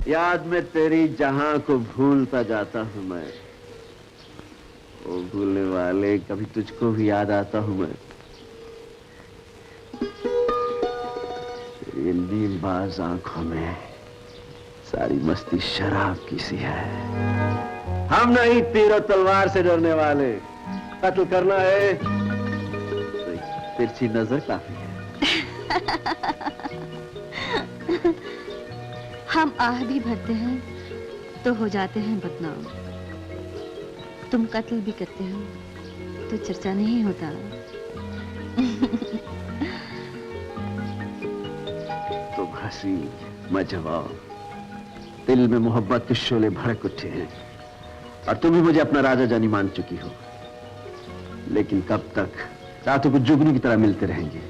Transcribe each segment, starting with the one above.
याद में तेरी जहां को भूलता जाता हूं मैं, वो भूलने वाले कभी तुझको भी याद आता हूं मैं। तेरी नीलबाज आंखों में सारी मस्ती शराब की सी है। हम नहीं तीर और तलवार से डरने वाले, कत्ल करना है तो तिरछी नजर काफी है। हम आह भी भरते हैं तो हो जाते हैं बदनाम। तुम कत्ल भी करते हो तो चर्चा नहीं होता। तुम हंसी, मैं जवाब, दिल में मोहब्बत के शोले भड़क उठे हैं और तुम भी मुझे अपना राजा जानी मान चुकी हो। लेकिन कब तक रातों को जुगनू की तरह मिलते रहेंगे?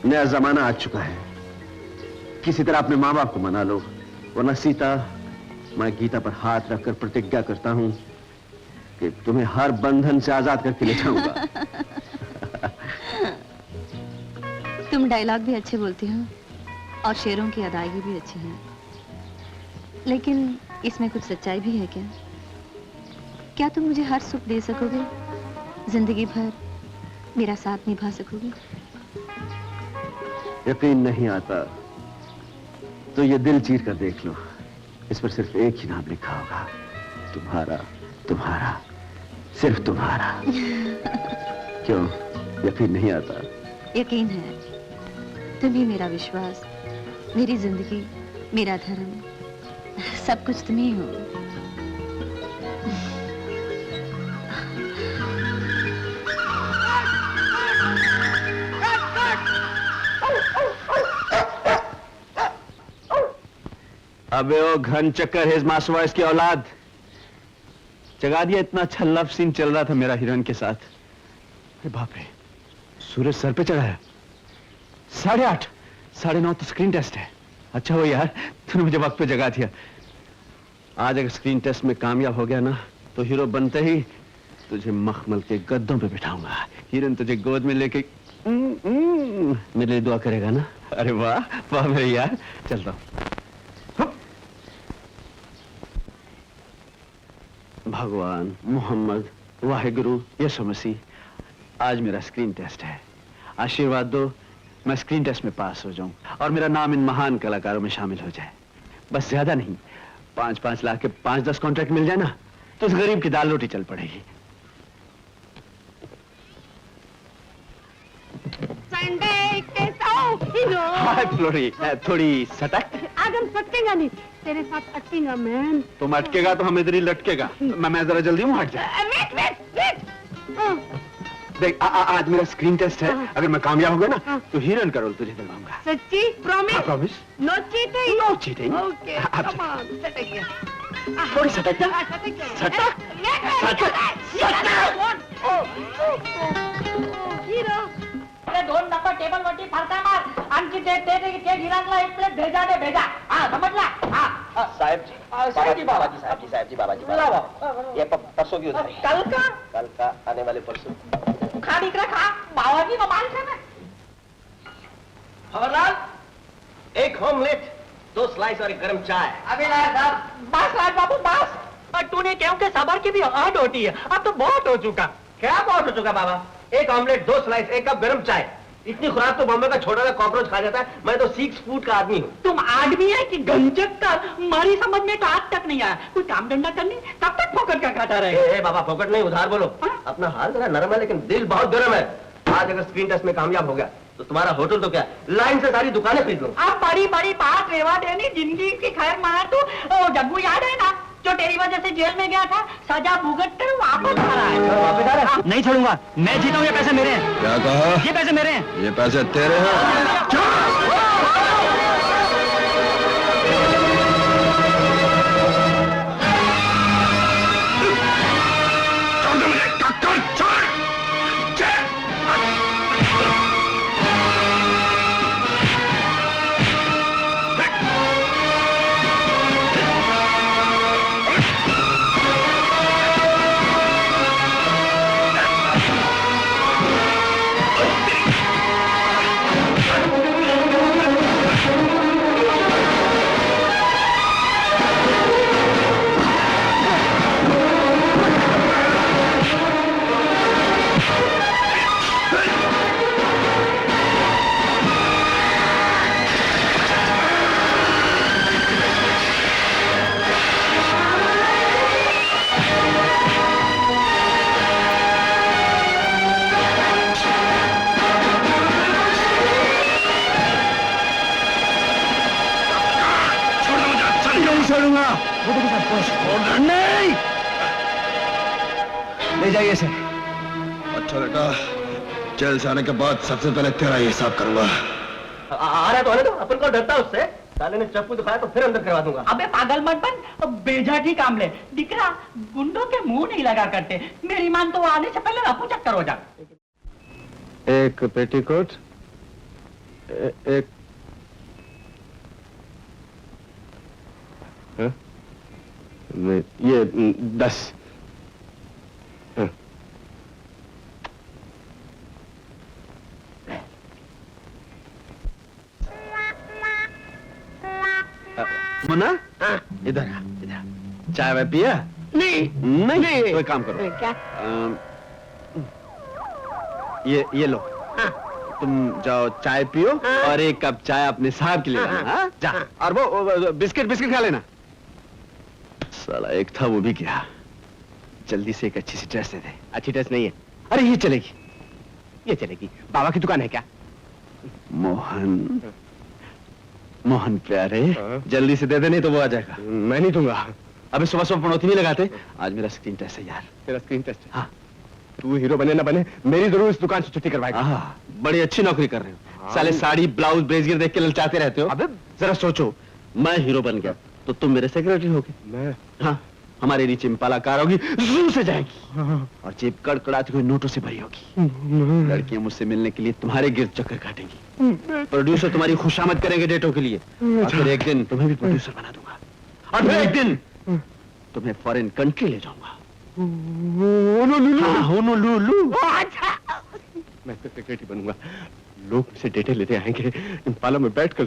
नया जमाना आ चुका है, किसी तरह अपने माँ बाप को मना लो, वरना सीता, मैं गीता पर हाथ रखकर प्रतिज्ञा करता हूं कि तुम्हें हर बंधन से आजाद करके ले जाऊंगा। तुम डायलॉग भी अच्छे बोलते हो और शेरों की अदायगी भी अच्छी है, लेकिन इसमें कुछ सच्चाई भी है क्या? क्या तुम मुझे हर सुख दे सकोगे? जिंदगी भर मेरा साथ निभा सकोगे? यकीन नहीं आता तो ये दिल चीर कर देख लो, इस पर सिर्फ एक ही नाम लिखा होगा, तुम्हारा, तुम्हारा, सिर्फ तुम्हारा। क्यों यकीन नहीं आता? यकीन है, तुम ही मेरा विश्वास, मेरी जिंदगी, मेरा धर्म, सब कुछ तुम ही हो। अबे ओ घन चक्कर हिज मासवा इसकी औलाद, जगा दिया। इतना अच्छा लव सीन चल रहा था मेरा हिरन के साथ। अरे बाप रे, सूरज सर पे चढ़ा है। 8:30, 9:30 तो स्क्रीन टेस्ट है। अच्छा हो यार, तूने मुझे वक्त पे जगा दिया। आज अगर स्क्रीन टेस्ट में कामयाब हो गया ना, तो हीरो बनते ही तुझे मखमल के गद्दों पे बिठाऊंगा। हिरन तुझे गोद में लेके मेरे लिए दुआ करेगा ना? अरे वाह वाह मेरे यार, चलता हूं। भगवान, मोहम्मद, वाहिगुरु, यीशु मसीह, आज मेरा स्क्रीन टेस्ट है। आशीर्वाद दो, मैं स्क्रीन टेस्ट में पास हो जाऊं और मेरा नाम इन महान कलाकारों में शामिल हो जाए। बस ज्यादा नहीं, 5-5 लाख के 5-10 कॉन्ट्रैक्ट मिल जाए ना, तो उस गरीब की दाल रोटी चल पड़ेगी। संडे के हीरो। हाय फ्लोरी, थोड़ी सटक। आज हम सटकेगा नहीं, तेरे साथ अटकेगा मैन। तुम अटकेगा तो हम इधर ही लटकेगा। मैं जरा जल्दी हूँ, हट जा। वेट। देख आज मेरा स्क्रीन टेस्ट है, अगर मैं कामयाब हो गया ना तो हीरोइन का रोल तुझे दिलवाऊंगा। सच्ची? Promise? Promise. No cheating? No cheating. Okay, come on, सटक गया। थोड़ी सटक जा। सटक। हीरो अरे 2 नंबर टेबल वरती फरका मार, आणखी ते गिराकला एक प्लेट भेजा दे, भेजा। हाँ समझला? हाँ साहब जी, साहब जी, ये परसों की उधारी। कल का आने वाले परसों। खा दिख रहा, खा बाबाजी को माल खाना। खबरदार, एक ऑमलेट, 2 स्लाइस और एक गरम चाय। अभी लाया साहब। बस राज बाबू बस। और तूने क्यों के सबर की भी हद होती है, अब तो बहुत हो चुका। क्या बहुत हो चुका बाबा? एक ऑमलेट, 2 स्लाइस, 1 कप गरम चाय। इतनी खुराक तो बॉम्बे का छोटा सा कॉकरोच खा जाता है। मैं तो 6 फूट का आदमी हूँ। तुम आदमी है कि गंजक का? हमारी समझ में तो आज तक नहीं आया। कोई काम धंधा करनी, तब तक फोकट का खाता रहे। बाबा फोकट नहीं, उधार बोलो। अपना हाल जरा नरम है लेकिन दिल बहुत गर्म है। आज अगर स्क्रीन टेस्ट में कामयाब हो गया तो तुम्हारा होटल तो क्या, लाइन से सारी दुकानें खरीद लो। अब बड़ी बड़ी बात रेवा देनी, जिंदगी की खैर मार। तू जग्गू याद है ना, जो तेरी वजह से जेल में गया था, सजा भुगत कर वापस आ रहा है। वापस आ रहा है? नहीं छोड़ूंगा, मैं जीता हूँ, ये पैसे मेरे हैं। क्या कहा? ये पैसे मेरे हैं। ये पैसे तेरे हैं। छोड़ूंगा। नहीं, ले जाइए इसे। अच्छा बेटा, जेल से आने के बाद सबसे पहले तेरा ही हिसाब करूंगा। आ रहा तो आने दो, अपन को डरता उससे। साले ने चप्पू दिखाया तो फिर अंदर करवा दूंगा। अबे पागल मत बन, बेझाठी काम ले। दिख रहा, गुंडों के मुंह नहीं लगा करते। मेरी मान तो आने से पहले रफू चक्कर हो जा। एक पेटीकोट, एक हाँ? नहीं, ये 10। हाँ। मुन्ना, इधर आ, इधर आ। चाय वाय पिया? नहीं, कोई काम करो। क्या? ये लो। तुम जाओ चाय पियो और एक कप चाय अपने साहब के लिए लाना। हाँ? जा। और वो बिस्किट खा लेना। साला एक था वो भी गया। जल्दी से एक अच्छी सी ड्रेस दे दे। अच्छी ड्रेस नहीं है। अरे ये चलेगी, ये चलेगी। बाबा की दुकान है क्या? मोहन प्यारे, जल्दी से दे दे, नहीं तो वो आ जाएगा। मैं नहीं दूंगा। अबे सुबह पनौती नहीं लगाते। आज मेरा स्क्रीन टेस्ट है यार। तेरा स्क्रीन टेस्ट है? हाँ। तू हीरो बने ना बने, मेरी जरूर इस दुकान से छुट्टी करवाएगा। हाँ, बड़ी अच्छी नौकरी कर रहे हो। साले साड़ी, ब्लाउज, ब्रेजगिर देख के ललचाते रहते हो। अबे जरा सोचो, मैं हीरो बन गया तो तुम मेरे सेक्रेटरी होगे। मैं हाँ, हमारे नीचे इम्पाला कार होगी, जू से जाएगी और जेब कड़कड़ाती हुई नोटों से भरी होगी। लड़कियां मुझसे मिलने के लिए तुम्हारे गिर्द चक्कर काटेंगी। प्रोड्यूसर तुम्हारी खुशामद करेंगे डेटों के लिए। और फिर एक दिन तुम्हें भी प्रोड्यूसर बना दूंगा। और फिर एक दिन तुम्हें फॉरेन कंट्री ले जाऊंगा। हाँ, होनोलुलु। मैं तो सेक्रेटरी बनूंगा। लोग मुझसे डेटे लेते आएंगे, इम्पाला में बैठकर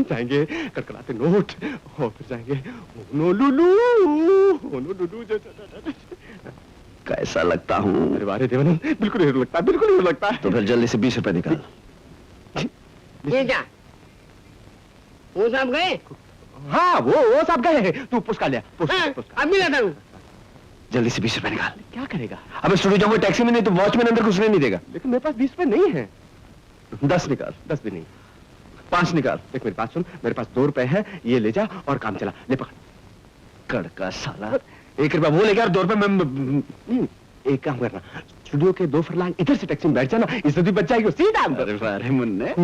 जाएंगे, कड़कड़ाते नोट, और फिर जाएंगे होनोलुलु। कैसा लगता हूँ? अरे वारे देवानंद, बिल्कुल हीरो लगता है, बिल्कुल हीरो लगता है। तो फिर जल्दी से 20 रुपए निकाल। ये क्या? वो साहब गए? हाँ, वो सब गए। तू पुष्का लिया, पुष्का। अभी लाता हूँ। जल्दी से 20 रुपए निकाल। क्या करेगा? अबे स्टूडियो जाऊंगा टैक्सी में, नहीं तो वॉचमैन अंदर घुसने नहीं देगा। लेकिन मेरे पास 20 रुपए नहीं है। 10 निकाल। 10 भी नहीं। 5 निकाल। देख मेरी बात सुन, मेरे पास 2 रुपए है, ये ले जा और काम चला। ले पकड़। कड़का साला। 1 रुपया वो लेगा और 2 रुपए मैं। एक काम करना, स्टूडियो के 2 फरलांग इधर से टैक्सी में बैठ जाना, इज्जत भी बच जाएगी, सीधा अंदर। अरे मुन्ने।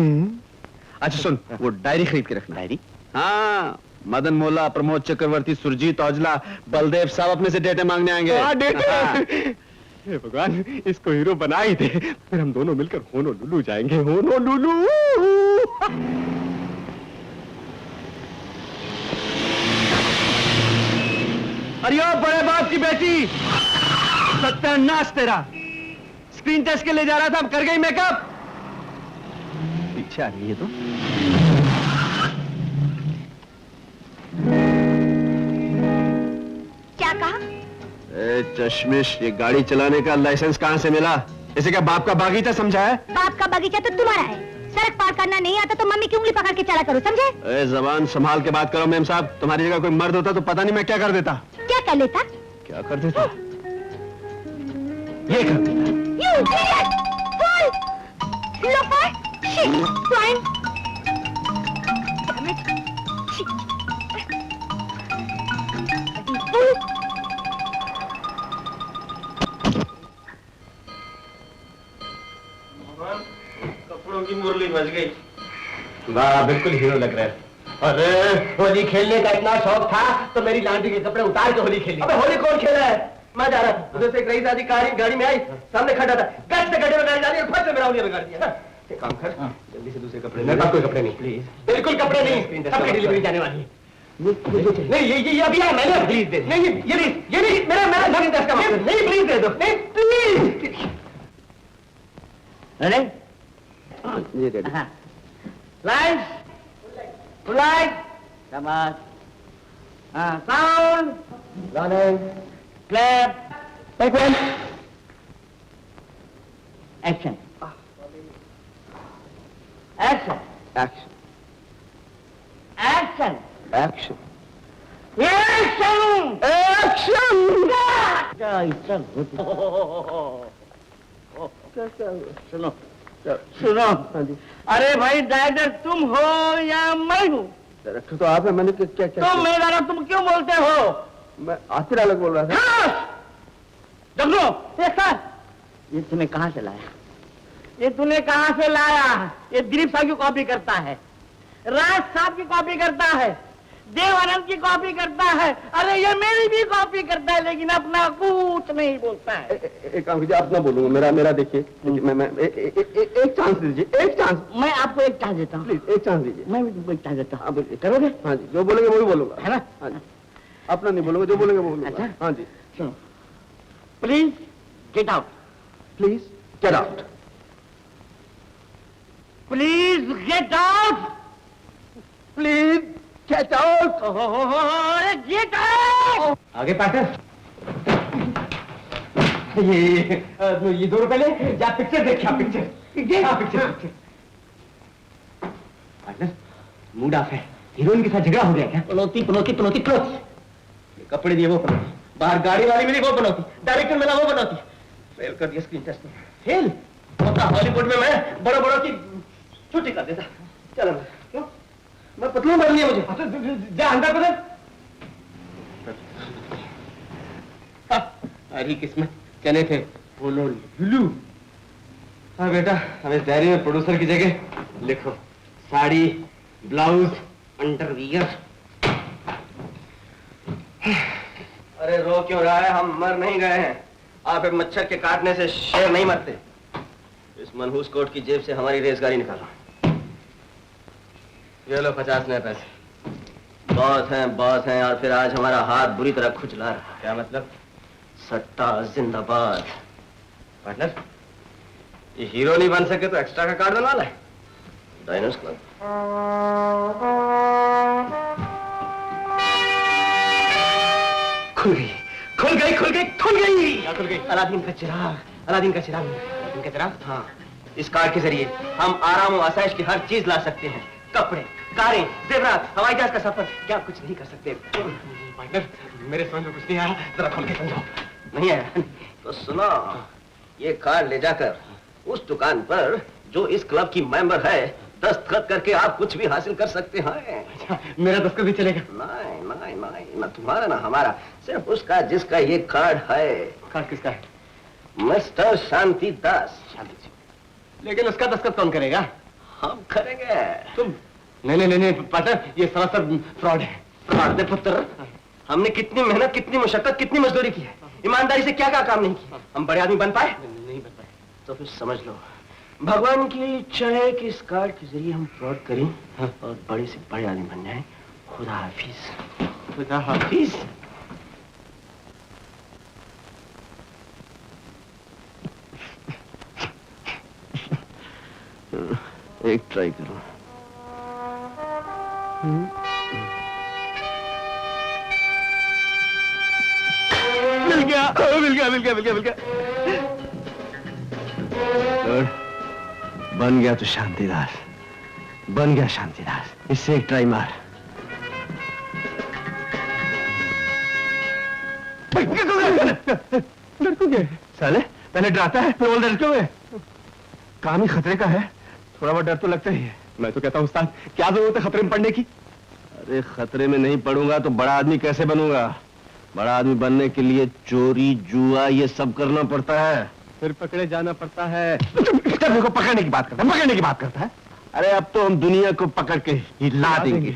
अच्छा सुन, वो डायरी खरीद के रखना। डायरी? हाँ, मदन मोला, प्रमोद चक्रवर्ती, सुरजीत औजला, बलदेव सब अपने से डेटे मांगने आएंगे। हे भगवान, इसको हीरो बना ही दे, फिर हम दोनों मिलकर होनोलुलु जाएंगे। होनोलुलु। अरे ओ बड़े बाप की बेटी, सत्यानाश तेरा। स्क्रीन टेस्ट के लिए जा रहा था, अब कर गई मेकअप। पीछे आ रही है तो। क्या कहा? ए चश्मिश, ये गाड़ी चलाने का लाइसेंस कहाँ से मिला? इसे क्या बाप का बागीचा समझा है? बाप का बगीचा तो तुम्हारा है। सड़क पार करना नहीं आता तो मम्मी की उंगली पकड़ के चला करो, समझे? ए जबान संभाल के बात करो मेम साहब। तुम्हारी जगह कोई मर्द होता तो पता नहीं मैं क्या कर देता। क्या कर लेता? क्या कर देता? ये कर देता। You idiot! Fool! Loafer! Shit! Swine! Damn it! Shit! Fool! कपड़ों की मुरली बज गई। वाह, बिल्कुल हीरो लग रहा है। अरे होली खेलने का इतना शौक था तो मेरी लांडी के कपड़े उतार के होली खेली। अबे होली कौन खेला है? मैं जा रहा था, उधर से एक रईस आदि गाड़ी में आई, सामने खड़ा था, गट से गड्ढे में गाड़ी डाली और फट से मेरा होलिया बिगाड़ दिया। एक काम कर, जल्दी से दूसरे कपड़े। मेरे पास कोई कपड़े नहीं। प्लीज, बिल्कुल कपड़े नहीं, सबकी डिलीवरी जाने वाली है। नहीं ये अभी आया, मैंने प्लीज दे। नहीं ये नहीं मेरा नहीं, प्लीज दे दो। नहीं प्लीज। अरे ये रेडी। लाइट, शाबाश। हाँ, sound, running, clap, second, action, action, action, action, action, action, action. सुनो सुनो। अरे भाई डायरेक्टर तुम हो या मैं हूँ? डायरेक्टर तो आप है, मैंने क्या क्या तो मैं डायरेक्टर तुम क्यों बोलते हो? मैं आखिर अलग बोल रहा था। जग्गू, ये सर, ये तूने कहाँ से लाया? ये तूने कहाँ से लाया? ये दिलीप साहब की कॉपी करता है, राज साहब की कॉपी करता है, देव आनंद की कॉपी करता है, अरे ये मेरी भी कॉपी करता है, लेकिन अपना कुछ नहीं बोलता है। एक काम कीजिए, अपना बोलूंगा, मेरा देखिए, मैं एक चांस दीजिए, एक चांस। मैं आपको एक चांस देता हूँ, प्लीज एक चांस दीजिए। मैं भी तुमको एक चांस देता हूँ, हाँ बोलिए। करोगे? हाँ जी, जो बोलेंगे वही बोलूंगा, है ना? हाँ जी, अपना नहीं बोलूंगा, जो बोलेंगे वो बोलूंगा। अच्छा। हाँ जी, सुनो, please get out, please get out, please get out, please get out, get out. आगे पार्टनर, ये 2 रुपए ले, जा पिक्चर देख, पिक्चर। पार्टनर, मूड ऑफ है, हीरोइन के साथ झगड़ा हो गया क्या? पनौती। ये कपड़े दिए वो पनौती, बाहर गाड़ी वाली मिली वो पनौती, डायरेक्टर मिला वो पनौती, फेल कर दिया स्क्रीन टेस्ट में। फेल होता हॉलीवुड में मैं बड़ों की छुट्टी कर देता। चलो क्यों, मैं पतलू बन लिया मुझे। जा अंदर बदल। हरी किस्मत चने थे, बोलो लुलू। हाँ बेटा, हम इस डायरी में प्रोड्यूसर की जगह लिखो साड़ी, ब्लाउज, अंडरवियर। अरे रो क्यों रहा है? हम मर नहीं गए हैं। आप एक मच्छर के काटने से शेर नहीं मरते। इस मनहूस कोट की जेब से हमारी रेजगारी निकालो। ये लो 50 नए पैसे। बॉस हैं और फिर आज हमारा हाथ बुरी तरह खुजला रहा। क्या मतलब? सट्टा जिंदाबाद। पार्टनर, ये हीरो नहीं बन सके तो एक्स्ट्रा का कार्ड बनवा ले। डायनोस क्लब। खुल गई। अलादीन का चिराग। हाँ, इस कार्ड के जरिए हम आराम और आसाइश की हर चीज ला सकते हैं। कपड़े, कारें, जेवरात, हवाई जहाज का सफर, क्या कुछ नहीं कर सकते। पार्टनर, मेरे समझ में कुछ नहीं आया, जरा खोल के समझाओ। नहीं आया तो सुनो, ये कार्ड ले जाकर उस दुकान पर जो इस क्लब की मेंबर है, दस्तखत करके आप कुछ भी हासिल कर सकते हैं। अच्छा, मेरा दस्तखत भी चलेगा? नहीं, ना तुम्हारा ना हमारा, सिर्फ उसका जिसका ये कार्ड है। कार्ड किसका है? मिस्टर शांति दास। लेकिन उसका दस्तखत कौन करेगा? हम करेंगे। तुम? नहीं पार्टनर, ये सरासर फ्रॉड है। फ्रॉड दे पुत्र, हमने कितनी मेहनत, कितनी मुशक्कत, कितनी मजदूरी की है, ईमानदारी से क्या काम नहीं किया। हम बड़े आदमी बन पाए? नहीं बन पाए। तो फिर समझ लो, भगवान की इच्छा है कि इस कार्ड के जरिए हम फ्रॉड करें और बड़े से बड़े आदमी बन जाएं। खुदा हाफिज। खुदा हाफिज। एक ट्राई करो। मिल गया। बन गया तो शांतिदास, बन गया शांतिदास। इससे एक ट्राई मार। लड़कोगे साले, पहले डराता है फिर बोल लड़कोगे। काम ही खतरे का है, थोड़ा बहुत डर तो लगता ही है। मैं तो कहता हूँ उस्ताद, क्या जरूरत है खतरे में पड़ने की? अरे खतरे में नहीं पड़ूंगा तो बड़ा आदमी कैसे बनूंगा? बड़ा आदमी बनने के लिए चोरी, जुआ ये सब करना पड़ता है, फिर पकड़े जाना पड़ता है। मेरे को पकड़ने की बात करता है। अरे अब तो हम दुनिया को पकड़ के हिला देंगे।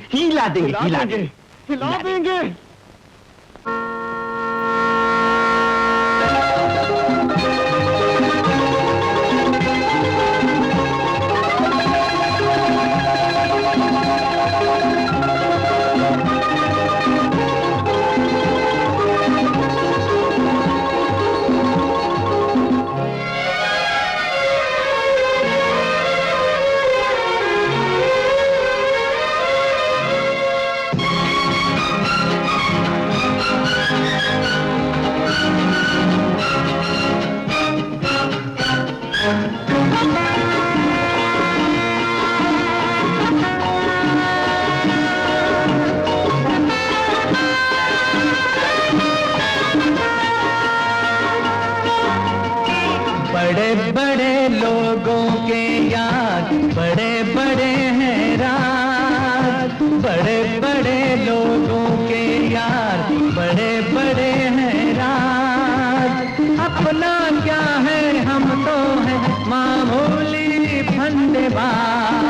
बड़े लोगों के यार बड़े बड़े हैं राज, अपना क्या है हम तो हैं मामूली फंदेबाज।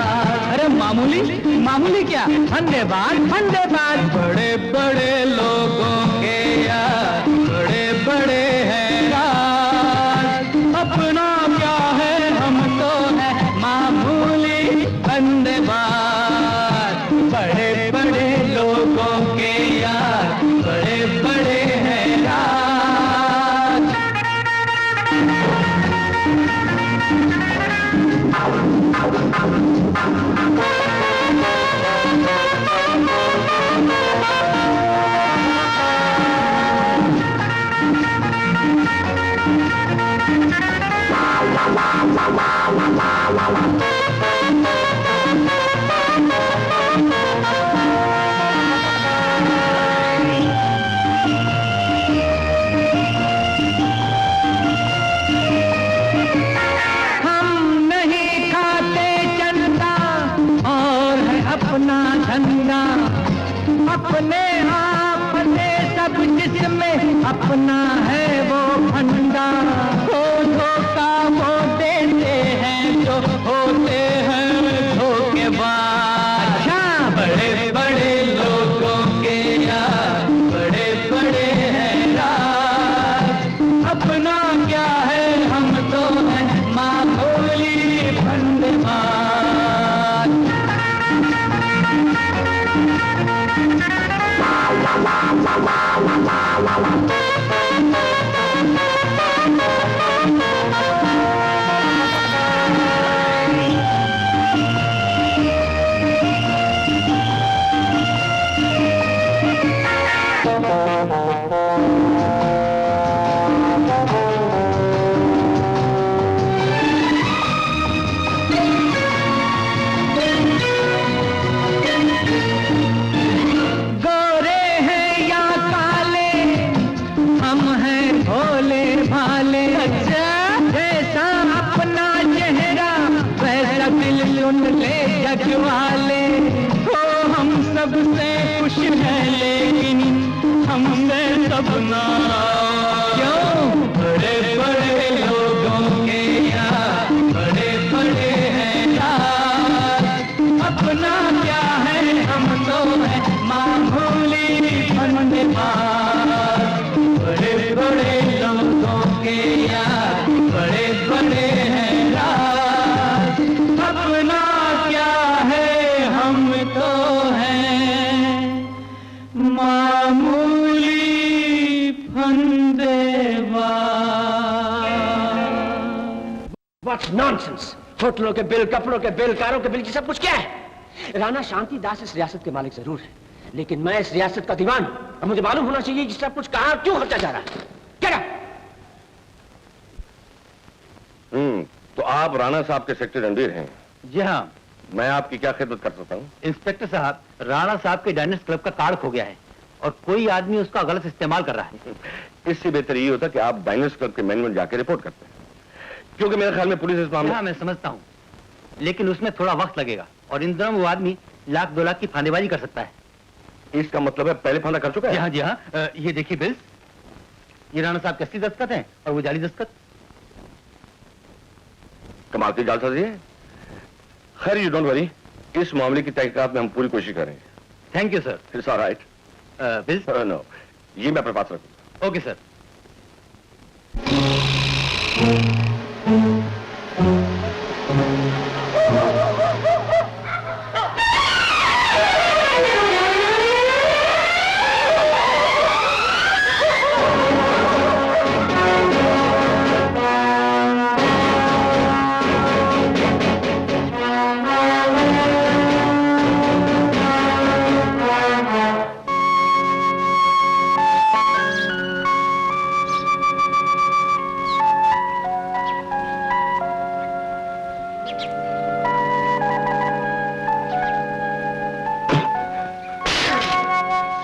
अरे मामूली मामूली क्या, फंदेबाज फंदेबाज। बड़े बड़े लोगों के यार बड़े बड़े हैं राज, अपना क्या है हम तो हैं मामूली फंदेबाज। बड़े बड़े लोगों के यार बड़े बड़े हैं राज। अपना धंधा अपने आप से सब जिसमें अपना है वो फंडा। वो धोखा वो देते हैं जो होते हैं धोखेबाज। अच्छा बड़े बड़े लोगों के यार बड़े बड़े हैं राज, अपना क्या है हम तो हैं मामूली फंदेबाज। वाले हो हम सबसे खुश हैं लेकिन हमसे सब नाराज। क्यों बड़े बड़े लोगों के यार बड़े बड़े हैं राज, अपना क्या है हम तो हैं मामूली फंदेबाज। बड़े बड़े लोगों के यार बड़े बड़े हैं राज, अपना हम तो हैं मामूली फंदेबाज। What nonsense! होटलों के बिल, कपड़ों के बिल, कारों के बिल, ये सब कुछ क्या है? राणा शांति दास इस रियासत के मालिक जरूर है, लेकिन मैं इस रियासत का दीवान, और मुझे मालूम होना चाहिए कि सब कुछ कहाँ क्यों खर्चा जा रहा है। क्या? तो आप राणा साहब के सेक्रेटरी रणबीर हैं? जी हाँ। मैं आपकी क्या खिदमत कर सकता हूँ? इंस्पेक्टर साहब, राणा साहब के डायनेस्ट क्लब का कार्ड खो गया है और कोई आदमी उसका गलत इस्तेमाल कर रहा है। इससे बेहतर ये होता कि आप डायनेस्ट क्लब के मैनेजमेंट जाके रिपोर्ट करते हैं, क्योंकि मेरे ख्याल में पुलिस इस मामले। हाँ मैं समझता हूँ, लेकिन उसमें थोड़ा वक्त लगेगा और इन दिनों वो आदमी लाख 2 लाख की फांदेबाजी कर सकता है। इसका मतलब है पहले फांदा कर चुका है? जी हाँ, ये देखिए बिल्स, ये राणा साहब के असली दस्तखत हैं और वो जाली दस्तखत। कमाल की जालसाजी है। खैर यू डोंट वरी, इस मामले की तहकीकात में हम पूरी कोशिश करेंगे। Thank you sir. It's alright. Bills? No, ये मैं अपने पास रखूंगा। Okay sir.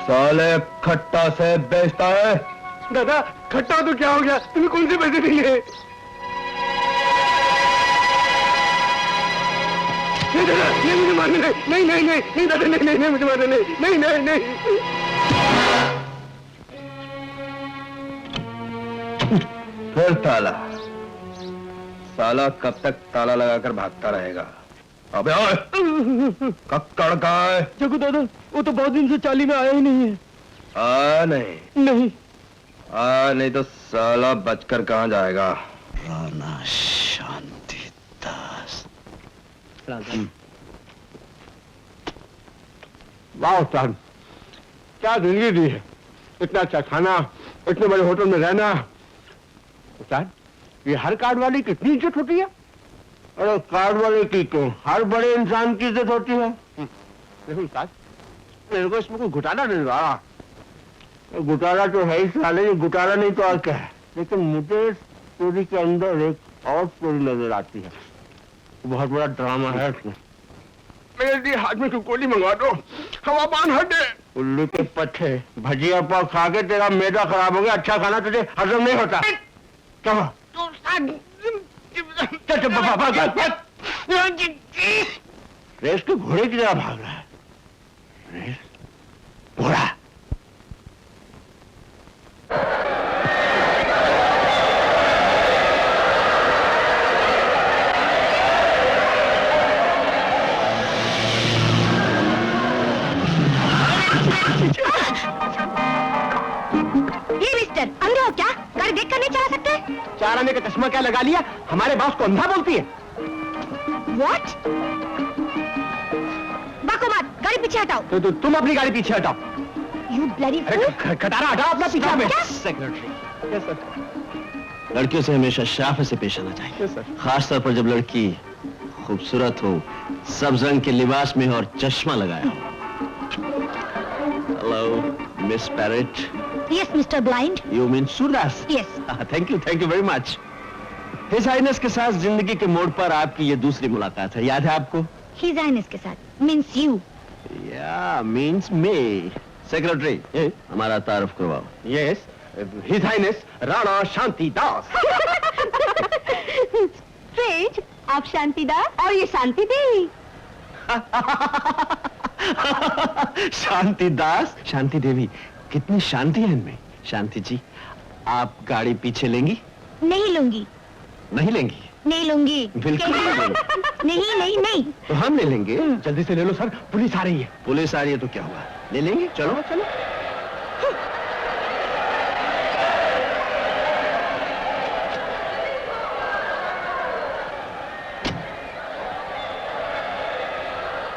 साले खट्टा से बेचता है। दादा खट्टा तो क्या हो गया, तुम्हें कौन से पैसे देंगे? नहीं मुझे मारने नहीं नहीं नहीं नहीं दादा नहीं नहीं नहीं मुझे मारने नहीं नहीं नहीं फिर ताला। साला कब तक ताला लगाकर भागता रहेगा? अबे ओए, कक्कड़ कहाँ है? जगू दादा वो तो बहुत दिन से चाली में आया ही नहीं है। नहीं नहीं नहीं तो साला बचकर कहाँ जाएगा? राणा शांति दास। वाह उस्ताद, क्या जिंदगी दी है। इतना अच्छा खाना, इतने बड़े होटल में रहना। उस्ताद, ये हर कार्ड वाले की इतनी इज्जत होती है? अरे कार्ड वाले की क्यों, हर बड़े इंसान की इज्जत होती है। देखो उस्ताद, मेरे को इसमें कोई घुटाला नहीं रहा। घुटाला तो है ही साले, ये घुटाला नहीं तो और क्या है। लेकिन मुझे स्टोरी के अंदर एक और स्टोरी नजर आती है। बहुत बड़ा ड्रामा है इसमें। मेरे लिए हाथ में गोली मंगवा दो, हवा पान हटे। उल्लू के पट्टे, भजिया पाव खा के तेरा मैदा खराब हो गया। अच्छा खाना तुझे हजम नहीं होता। क्या हुआ? रेस के घोड़े की तरह भाग रहा है। रेस घोड़ा। ये मिस्टर, अंधे हो क्या? गाड़ी देख कर नहीं चला सकते? चार आने का चश्मा क्या लगा लिया? हमारे बॉस को अंधा बोलती है। What? बाको मत, गाड़ी पीछे हटाओ। तो तुम अपनी गाड़ी पीछे हटाओ। You bloody अरे fool! खटारा हटाओ अपना पीछे में। Secretary, yes sir. लड़कियों से हमेशा शाफ़े से पेश आना चाहिए। Yes sir. खास तौर पर जब लड़की खूबसूरत हो, सब्ज रंग के लिबास में हो और चश्मा लगाया हो। Hello Miss Parrot. Yes, Mr. Blind. You mean Surdas? Yes. Thank you very much. His highness के साथ जिंदगी के मोड़ पर आपकी ये दूसरी मुलाकात है, याद है आपको? His Highness के साथ means you. या मीन्स मे। सेक्रेटरी, हमारा तारुफ करवाओ। यस, हिज हाइनेस राणा शांति दास। Strange, आप शांति दास और ये शांति देवी। शांति दास, शांति देवी, कितनी शांति है इनमें। शांति जी, आप गाड़ी पीछे लेंगी? नहीं लूंगी। नहीं लेंगी? नहीं लूंगी। बिल्कुल नहीं लेंगी। नहीं नहीं नहीं। तो हम ले लेंगे। जल्दी से ले लो सर, पुलिस आ रही है। पुलिस आ रही है तो क्या हुआ, ले लेंगे। चलो चलो।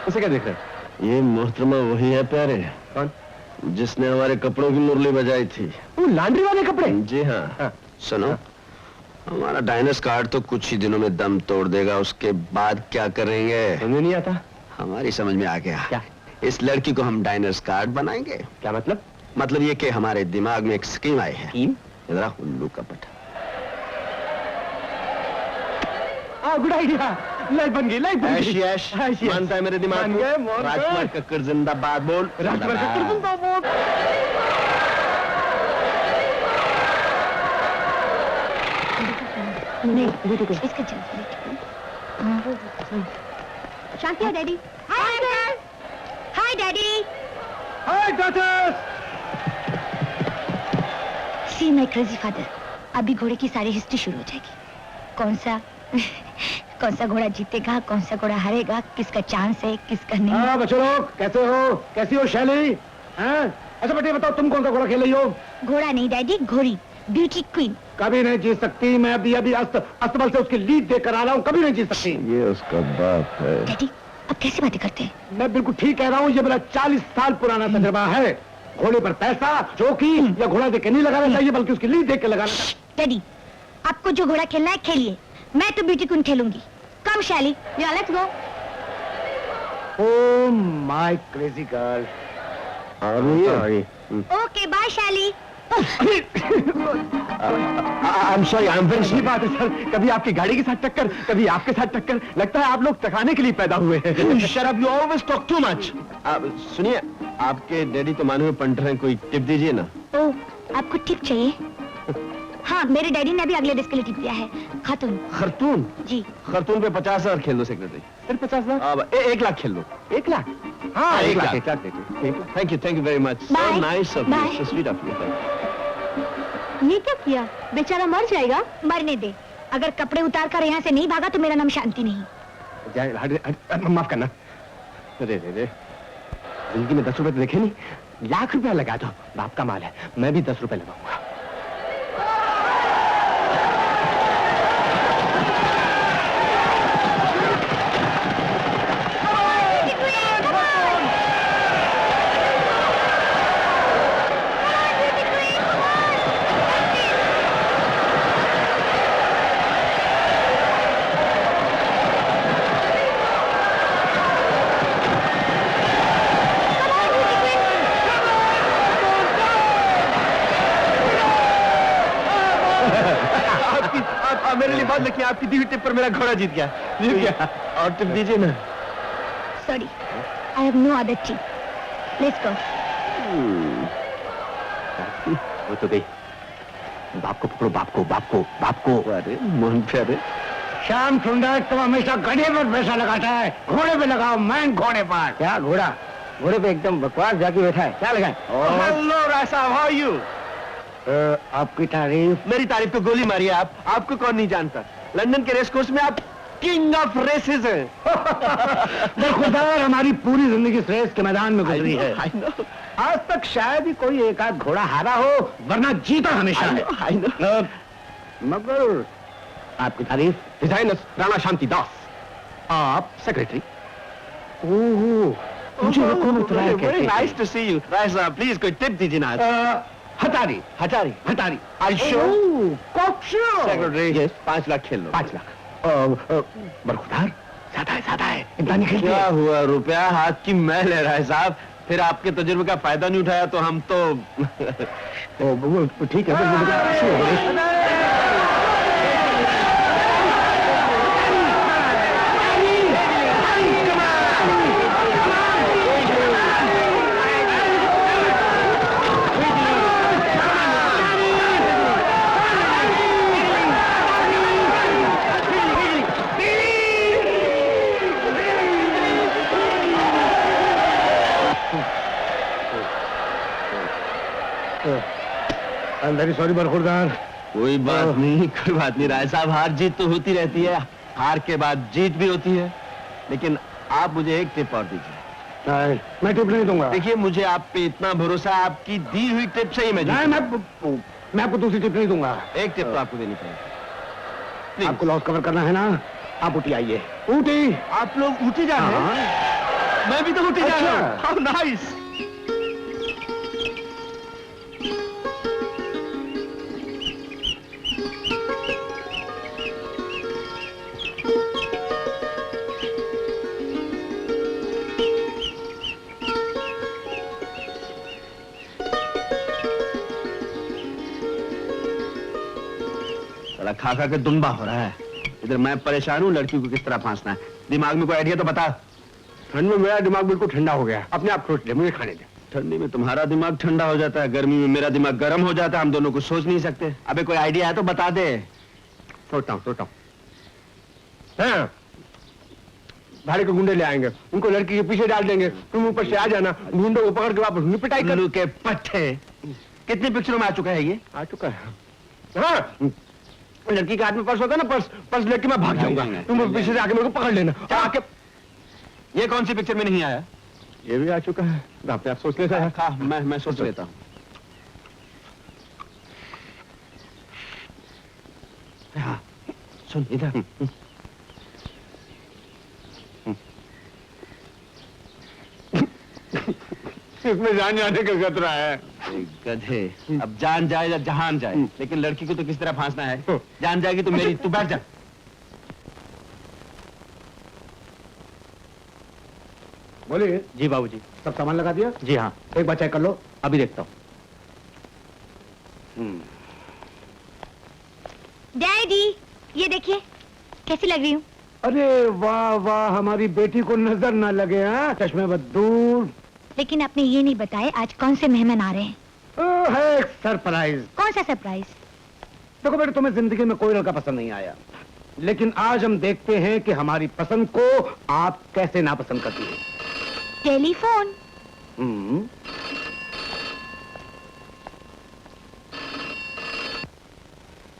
उसे क्या देख रहे हैं? ये मोहतरमा वही है प्यारे, कौन? जिसने हमारे कपड़ों की मुरली बजाई थी। वो लॉन्ड्री वाले कपड़े? जी हाँ। सुनो, हमारा डायनस कार्ड तो कुछ ही दिनों में दम तोड़ देगा, उसके बाद क्या करेंगे? समझ नहीं आता। हमारी समझ में आ गया। क्या? इस लड़की को हम डायनस कार्ड बनाएंगे। क्या मतलब? मतलब ये कि हमारे दिमाग में एक स्कीम आई है। स्कीम? जरा उल्लू कपट। Good idea. लाइफ बन गई, लाइफ बन गई। ऐश मानता है मेरे दिमाग मान को? गए, मान गए। राजकुमार कक्कर जिंदाबाद बोल। राजकुमार कक्कर जिंदाबाद। नहीं, इसका चल। शांति है daddy. Hi uncle. Hi daddy. Hi doctor. See my crazy father, अभी घोड़े की सारी हिस्ट्री शुरू हो जाएगी। कौन सा घोड़ा जीतेगा, कौन सा घोड़ा हारेगा, किसका चांस है, किसका नहीं। हाँ बच्चों लोग, कैसे हो? कैसी हो शैली? हाँ? अच्छा बेटे बताओ, तुम कौन सा घोड़ा खेल रही हो? घोड़ा नहीं डैडी, घोड़ी, ब्यूटी क्वीन। कभी नहीं जीत सकती। मैं अभी अस्तबल से उसकी लीड देकर आ रहा हूँ। कभी नहीं जीत सकती। ये उसका बाप है। डैडी अब कैसे बातें करते हैं? मैं बिल्कुल ठीक कह रहा हूँ। ये मेरा 40 साल पुराना तजुर्बा है। घोड़े पर पैसा चौकी या घोड़ा देख के नहीं लगाना चाहिए, बल्कि उसकी लीड देख के लगाना चाहिए। डैडी आपको जो घोड़ा खेलना है खेलिए, मैं तो ब्यूटी क्वीन खेलूंगी। कम शैली, या let's go. Oh my crazy girl. Okay bye Shaily. I am sorry, I am very sorry. बात है सर, कभी आपकी गाड़ी के साथ टक्कर, कभी आपके साथ टक्कर। लगता है आप लोग टकराने के लिए पैदा हुए हैं। Shut up, you always talk too much. सुनिए, आपके डैडी तो माने हुए पंटर हैं, कोई टिप दीजिए ना। ओह आपको टिप चाहिए? हाँ, मेरे डैडी ने अभी अगले डिस्क के लिए टिप दिया है। खातून। खरतून? जी। खरतून पे 50,000 खेल दो सेक्रेटरी। फिर 50 लाख। अब 1 लाख खेल लो। 1 लाख? हाँ, 1 lakh. Thank you very much. Bye. Nice of Bye. You, sweet of you. ये क्या किया? बेचारा मर जाएगा। मरने दे, अगर कपड़े उतार कर यहाँ से नहीं भागा तो मेरा नाम शांति नहीं। माफ करना। अरे जिंदगी में 10 रुपए तो देखे नहीं, लाख रुपया लगा दो, बाप का माल है, मैं भी 10 रुपए लगाऊंगा। मेरे लिए बात लिखिए, आपकी दी हुई टिप पर मेरा घोड़ा जीत गया। और टिप दीजिए ना। Sorry, I have no other tea. Let's go. वो तो गई। बाप को पकड़ो, बाप को। अरे मोहन प्यारे, श्याम सुंदर, तुम हमेशा गधे पर पैसा लगाता है, घोड़े पे लगाओ, मैं घोड़े पर। क्या घोड़ा? घोड़े पे एकदम बकवास जाके बैठा है, क्या लगाए? हेलो राय साहब, हाउ आर यू? आपकी तारीफ। मेरी तारीफ को गोली मारी है आप, आपको कौन नहीं जानता। लंदन के रेस कोर्स में आप किंग ऑफ रेसेस हैं। खुदार हमारी पूरी जिंदगी रेस के मैदान में गुजरी है। I know. आज तक शायद ही कोई एक आध घोड़ा हारा हो, वरना जीता हमेशा है। I know. मगर आपकी तारीफ। डिजाइनर राणा शांति दास। आप सेक्रेटरी। मुझे कौन उतराया Very nice to see you. राय साहब, प्लीज कोई टिप दीजिए ना। हटारी। Are you sure? Secretary, 5 lakh खेल लो। 5 लाख। बरखुदार, ज्यादा है, इतना नहीं खेलते। क्या हुआ, रुपया हाथ की मैल है राय साहब। फिर आपके तजुर्बे का फायदा नहीं उठाया तो हम तो ठीक है। आई एम वेरी सॉरी बरखुरदार। कोई बात नहीं राय साहब, हार जीत तो होती रहती है, हार के बाद जीत भी होती है। लेकिन आप मुझे एक टिप और दीजिए। मैं टिप नहीं दूंगा। देखिए, मुझे आप पे इतना भरोसा है, आपकी दी हुई टिप से ही मैं जीतूंगा। मैं आपको दूसरी टिप नहीं दूंगा। एक टिप तो आपको देनी पड़ेगी। आपको लॉस कवर करना है ना, आप ऊटी आइए। ऊटी? आप लोग ऊटी जा रहे हैं? मैं भी तो ऊटी जा रहा हूँ। How nice. खा खा के दुम्बा हो रहा है। इधर मैं परेशान हूँ, लड़की को किस तरह फांसना है। दिमाग में कोई आइडिया तो बता। ठंड में मेरा दिमाग बिल्कुल ठंडा हो गया। अपने आप सोच ले, मुझे खाने दे। ठंडी में तुम्हारा दिमाग ठंडा हो जाता है, गर्मी में मेरा दिमाग गर्म हो जाता है। हम दोनों को सोच नहीं सकते। अबे कोई आइडिया है तो बता दे। सोचता हूँ। हाँ, भाड़े के गुंडे ले आएंगे, उनको लड़की के पीछे डाल देंगे, तुम ऊपर से आ जाना, गुंडों को पकड़ के वापस उन्हें पिटाई कर। उल्लू के पट्टे। कितनी पिक्चरों में आ चुका है ये? आ चुका है। हाँ, लड़की के हाथ में पर्स होता है ना, पर्स लेके मैं भाग जाऊंगा, तुम पीछे से आके मेरे को पकड़ लेना। आके ये कौन सी पिक्चर में नहीं आया? ये भी आ चुका है। आपने आप सोच लेता है। खा, मैं सोच लेता हूँ। हाँ, सुन इधर। इसमें जान जाने का खतरा है। गधे, अब जान जाए या जहान जाए, लेकिन लड़की को तो किस तरह फांसना है। जान जाएगी तो मेरी। तू बैठ जा। बोलिए। जी बाबूजी। सब सामान लगा दिया? जी हाँ, एक बार चेक कर लो। अभी देखता हूँ। डैडी, ये देखिए कैसी लग रही हूँ। अरे वाह वाह, हमारी बेटी को नजर ना लगे। हाँ, चश्मे बदूर। लेकिन आपने ये नहीं बताया आज कौन से मेहमान आ रहे हैं। है एक सरप्राइज। कौन सा सरप्राइज? देखो बेटे, तुम्हें जिंदगी में कोई लड़का पसंद नहीं आया, लेकिन आज हम देखते हैं कि हमारी पसंद को आप कैसे नापसंद करती हैं। टेलीफोन।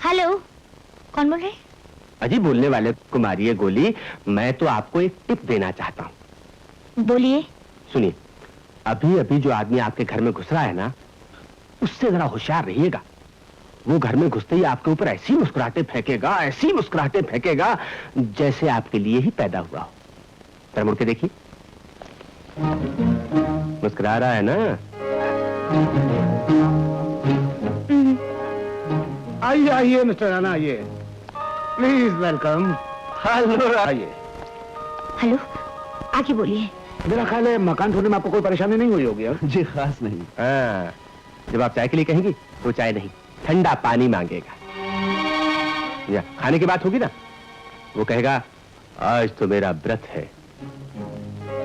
हेलो, कौन बोल रहे हैं? अजी बोलने वाले को मारिए गोली। मैं तो आपको एक टिप देना चाहता हूँ। बोलिए। सुनिए, अभी अभी जो आदमी आपके घर में घुस रहा है ना, उससे जरा होशियार रहिएगा। वो घर में घुसते ही आपके ऊपर ऐसी मुस्कुराहटें फेंकेगा, ऐसी मुस्कुराहटें फेंकेगा जैसे आपके लिए ही पैदा हुआ हो। जरा मुड़ के देखिए, मुस्कुरा रहा है ना? आइए आइए मिस्टर राणा, आइए प्लीज, वेलकम। हेलो, आइए। हेलो, आगे बोलिए। मेरा ख्याल है मकान छोड़ने में आपको कोई परेशानी नहीं हुई होगी? जी खास नहीं। हाँ, जब आप चाय के लिए कहेंगी तो चाय नहीं, ठंडा पानी मांगेगा। या खाने की बात होगी ना, वो कहेगा आज तो मेरा व्रत है।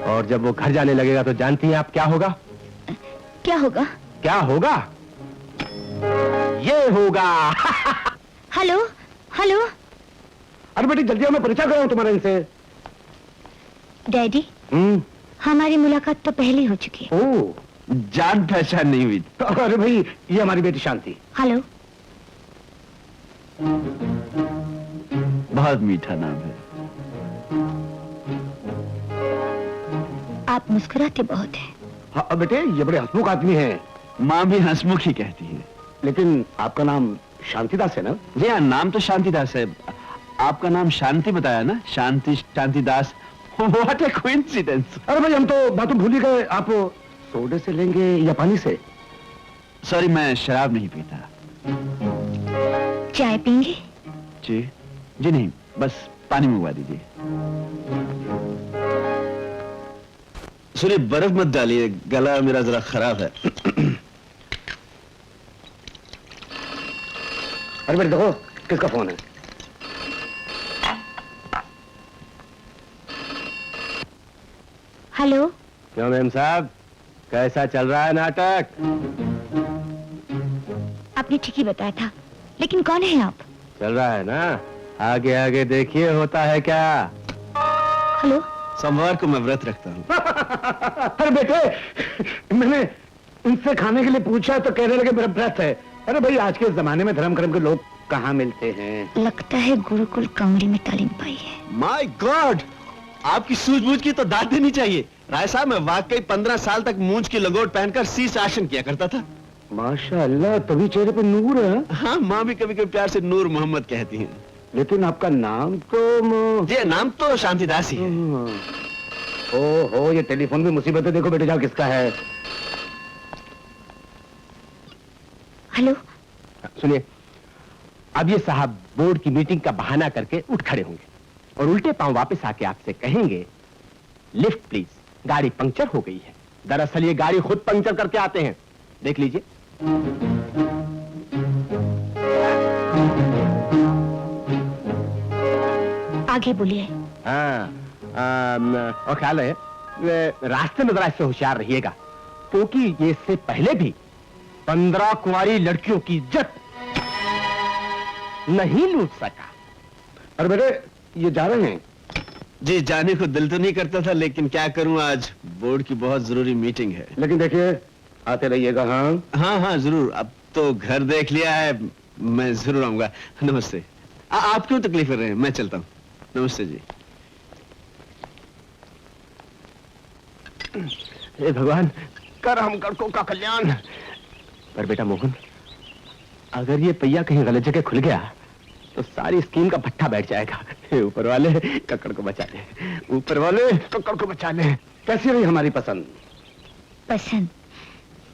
और जब वो घर जाने लगेगा तो जानती हैं आप क्या होगा? क्या होगा? क्या होगा? ये होगा। Hello hello. अरे बेटी जल्दी आओ, मैं परिचय कराऊं तुम्हारे इनसे। डैडी, हमारी मुलाकात तो पहले हो चुकी है। ओह, जान पहचान नहीं हुई। अरे भाई, ये हमारी बेटी शांति। हेलो। बहुत मीठा नाम है। आप मुस्कुराते बहुत हैं। हाँ बेटे, ये बड़े हंसमुख आदमी हैं। माँ भी हंसमुख ही कहती है। लेकिन आपका नाम शांतिदास है ना? जी हाँ, नाम तो शांतिदास है। आपका नाम शांति बताया ना, Shanti Shantidas. What a coincidence. अरे भाई, हम तो बातों भूल ही गए। आप सोडे से लेंगे या पानी से? सॉरी, मैं शराब नहीं पीता। चाय पीएंगे? जी जी नहीं, बस पानी मंगवा दीजिए। सुनिए, बर्फ मत डालिए, गला मेरा जरा खराब है। अरे बेटे देखो, किसका फोन है? हेलो। क्यों मैम साहब, कैसा चल रहा है नाटक? आपने ठीक ही बताया था, लेकिन कौन है आप? चल रहा है ना, आगे आगे देखिए होता है क्या। हेलो। सोमवार को मैं व्रत रखता हूँ। अरे बेटे, मैंने इनसे खाने के लिए पूछा तो कहने लगे मेरा व्रत है। अरे भाई, आज के जमाने में धर्म कर्म के लोग कहाँ मिलते हैं? लगता है गुरुकुल कमरे में तालीम पाई है। माय गॉड, आपकी सूझबूझ की तो दाद देनी चाहिए। राय साहब, मैं वाकई 15 साल तक मूंछ की लंगोट पहनकर शीश आसन किया करता था। माशाअल्लाह, तभी चेहरे पे नूर है। हाँ, माँ भी कभी कभी प्यार से नूर मोहम्मद कहती हैं। लेकिन आपका नाम तो जी, नाम तो शांतिदास ही है। ओहो, ये टेलीफोन में मुसीबत है। देखो बेटे, जाओ किसका है। हेलो। सुनिए, अब ये साहब बोर्ड की मीटिंग का बहाना करके उठ खड़े होंगे और उल्टे पांव वापस आके आपसे कहेंगे लिफ्ट प्लीज, गाड़ी पंक्चर हो गई है। दरअसल ये गाड़ी खुद पंक्चर करके आते हैं, देख लीजिए। आगे बोलिए। और ख्याल है रास्ते में जरा इससे होशियार रहिएगा, क्योंकि ये इससे पहले भी 15 कुंवारी लड़कियों की इज्जत नहीं लूट सका। अरे बेटे, ये जा रहे हैं? जी, जाने को दिल तो नहीं करता था, लेकिन क्या करूं, आज बोर्ड की बहुत जरूरी मीटिंग है। लेकिन देखिए, आते रहिएगा। हाँ हाँ हाँ जरूर। अब तो घर देख लिया है, मैं जरूर आऊंगा। नमस्ते। आप क्यों तकलीफ कर रहे हैं, मैं चलता हूँ। नमस्ते जी। हे भगवान, कर हम गड़कों का कल्याण। पर बेटा मोहन, अगर ये पहिया कहीं गलत जगह खुल गया तो सारी स्कीम का भट्ठा बैठ जाएगा। ऊपर वाले कक्कड़ को बचा ले, ऊपर वाले कक्कड़ को बचा ले। कैसी रही हमारी पसंद? पसंद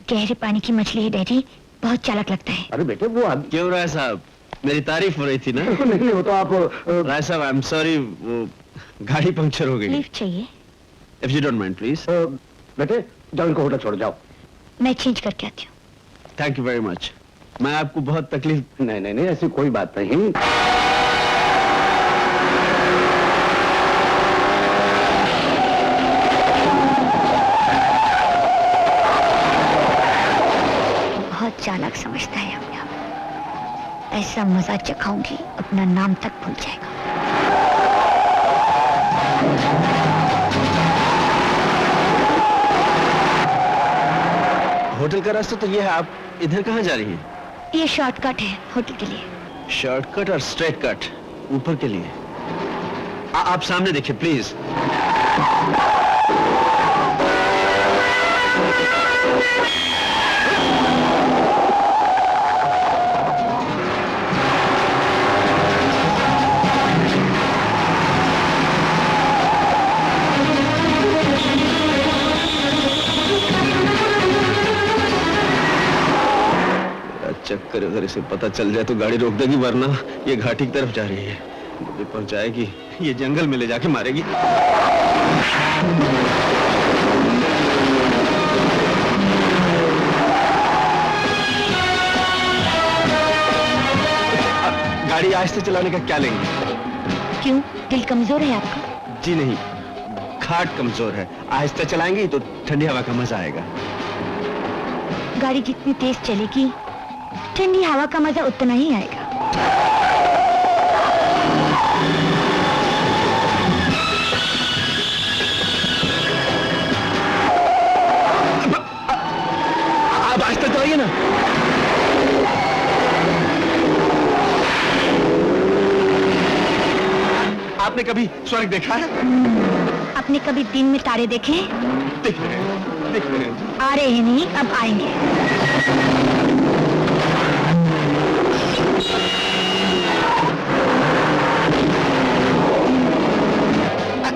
गहरे पानी की मछली है डैडी, बहुत चालाक लगता है। अरे बेटे, वो क्यों राय साहब, मेरी तारीफ हो रही थी ना? नहीं, वो तो आप राय साहब, आई एम सॉरी, वो गाड़ी पंक्चर हो गई। लिफ्ट चाहिए? If you don't mind please. बेटे जाओ, इनको होटल छोड़ जाओ। मैं चेंज करके आती हूँ। Thank you very much. मैं आपको बहुत तकलीफ। नहीं नहीं नहीं, ऐसी कोई बात नहीं। बहुत चालाक समझता है अपने आप। ऐसा मजा चखाऊंगी, अपना नाम तक भूल जाएगा। होटल का रास्ता तो ये है, आप इधर कहाँ जा रही हैं? ये शॉर्टकट है होटल के लिए। शॉर्टकट और स्ट्रेट कट ऊपर के लिए। आप सामने देखिए प्लीज। चक्कर अगर इसे पता चल जाए तो गाड़ी रोक देगी, वरना ये घाटी की तरफ जा रही है। मुझे पहुंचाएगी, ये जंगल में ले जाके मारेगी। गाड़ी आहिस्ते चलाने का क्या लेंगे? क्यों, दिल कमजोर है आपका? जी नहीं, घाट कमजोर है। आहिस्ते चलाएंगी तो ठंडी हवा का मजा आएगा। गाड़ी जितनी तेज चलेगी ठंडी हवा का मजा उतना ही आएगा। आप आहिस्ते चलाइए ना। आपने कभी स्वर्ग देखा है? आपने कभी दिन में तारे देखे? देख रहे हैं, देख रहे हैं। आ रहे हैं नहीं, अब आएंगे। अब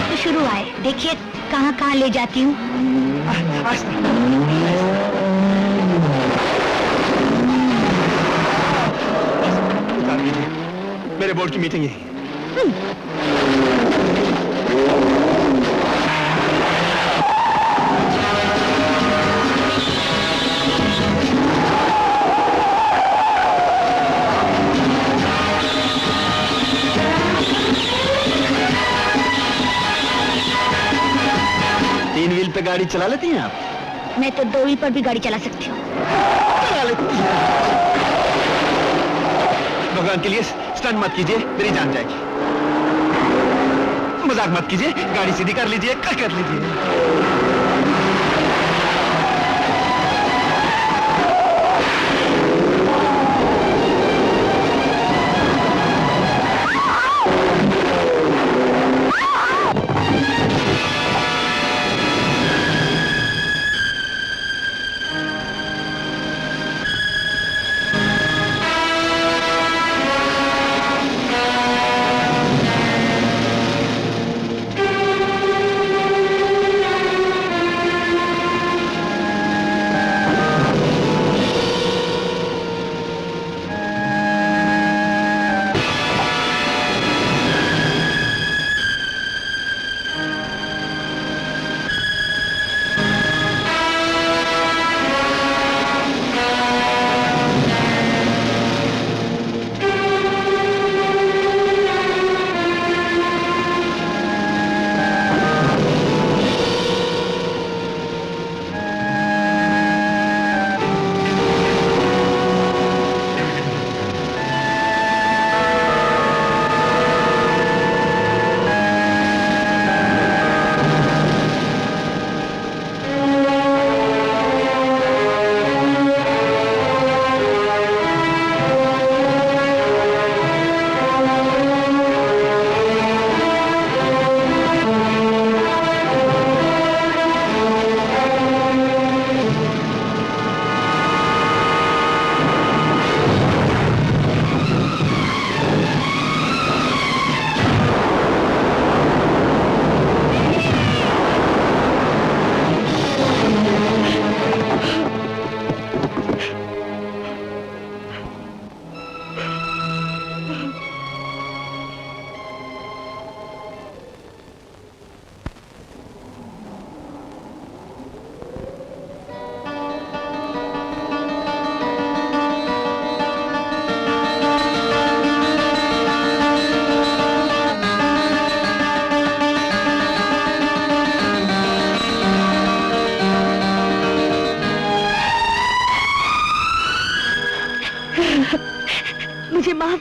तो शुरू आए, देखिए कहाँ कहाँ ले जाती हूँ। मेरे बोर्ड की मीटिंग है। तीन व्हील पे गाड़ी चला लेती हैं आप? मैं तो 2 व्हील पर भी गाड़ी चला सकती हूँ। चला लेती हैं। भगवान के लिए स्टंट मत कीजिए, मेरी जान जाएगी। मजाक मत कीजिए, गाड़ी सीधी कर लीजिए, कर लीजिए।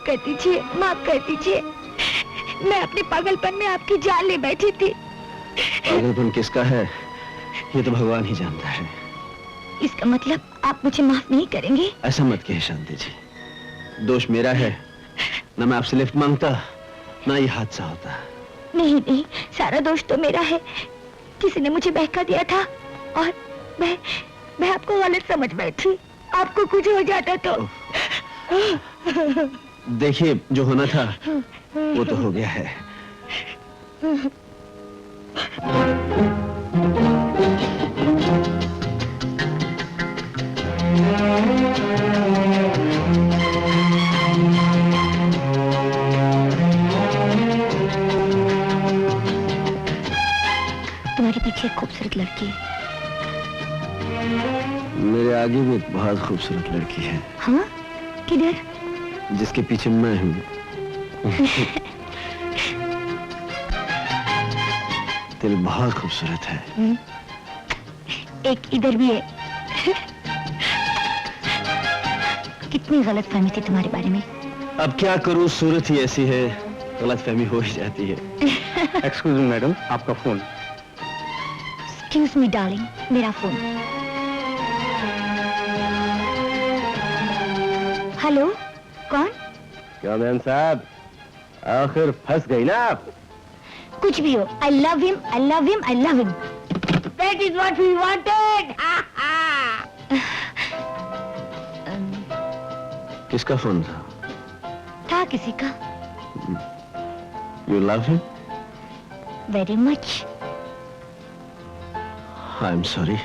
माफ कर दीजिए, माफ कर दीजिए। मैं अपने पागलपन में आपकी जान ले बैठी थी। पागलपन किसका है ये तो भगवान ही जानता है। इसका मतलब आप मुझे माफ नहीं करेंगे? ऐसा मत कहिए शांति जी, दोष मेरा है। ना मैं आपसे लिफ्ट मांगता, ना ये हादसा होता। नहीं नहीं, सारा दोष तो मेरा है। किसी ने मुझे बहका दिया था और मैं आपको गलत समझ बैठी। आपको कुछ हो जाता तो। देखिए, जो होना था वो तो हो गया है। तुम्हारे पीछे एक खूबसूरत लड़की है। मेरे आगे भी एक बहुत खूबसूरत लड़की है। हाँ? किधर? जिसके पीछे मैं हूँ। दिल बहुत खूबसूरत है। एक इधर भी है। कितनी गलत फहमी थी तुम्हारे बारे में। अब क्या करूं, सूरत ही ऐसी है, गलत फहमी हो ही जाती है। एक्सक्यूज मी मैडम, आपका फोन। एक्सक्यूज मी डार्लिंग, मेरा फोन। हेलो, कौन? क्या मैम साहब, आखिर फंस गई ना आप? कुछ भी हो, I love him, I love him, I love him. That is what we wanted. किसका फोन था? था किसी का। You love him? Very much. I'm sorry,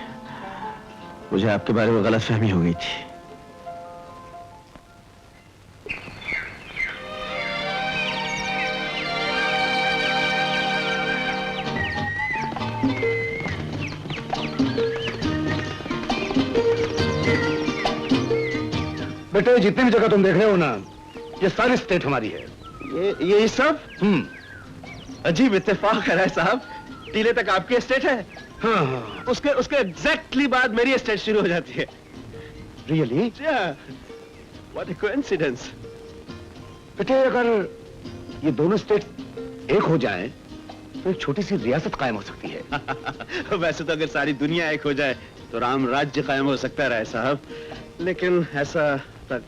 मुझे आपके बारे में गलत फहमी हो गई थी। बेटे, जितनी भी जगह तुम देख रहे हो ना, ये सारी स्टेट हमारी है। ये सब? अजीब इत्तेफाक है राय साहब, टीले तक आपकी एस्टेट है। हाँ हाँ। उसके एग्जैक्टली बाद मेरी एस्टेट शुरू हो जाती है। रियली? What a coincidence. बेटे, अगर ये दोनों स्टेट एक हो जाएं, तो एक छोटी सी रियासत कायम हो सकती है। वैसे तो अगर सारी दुनिया एक हो जाए तो राम राज्य कायम हो सकता है राय साहब, लेकिन ऐसा तक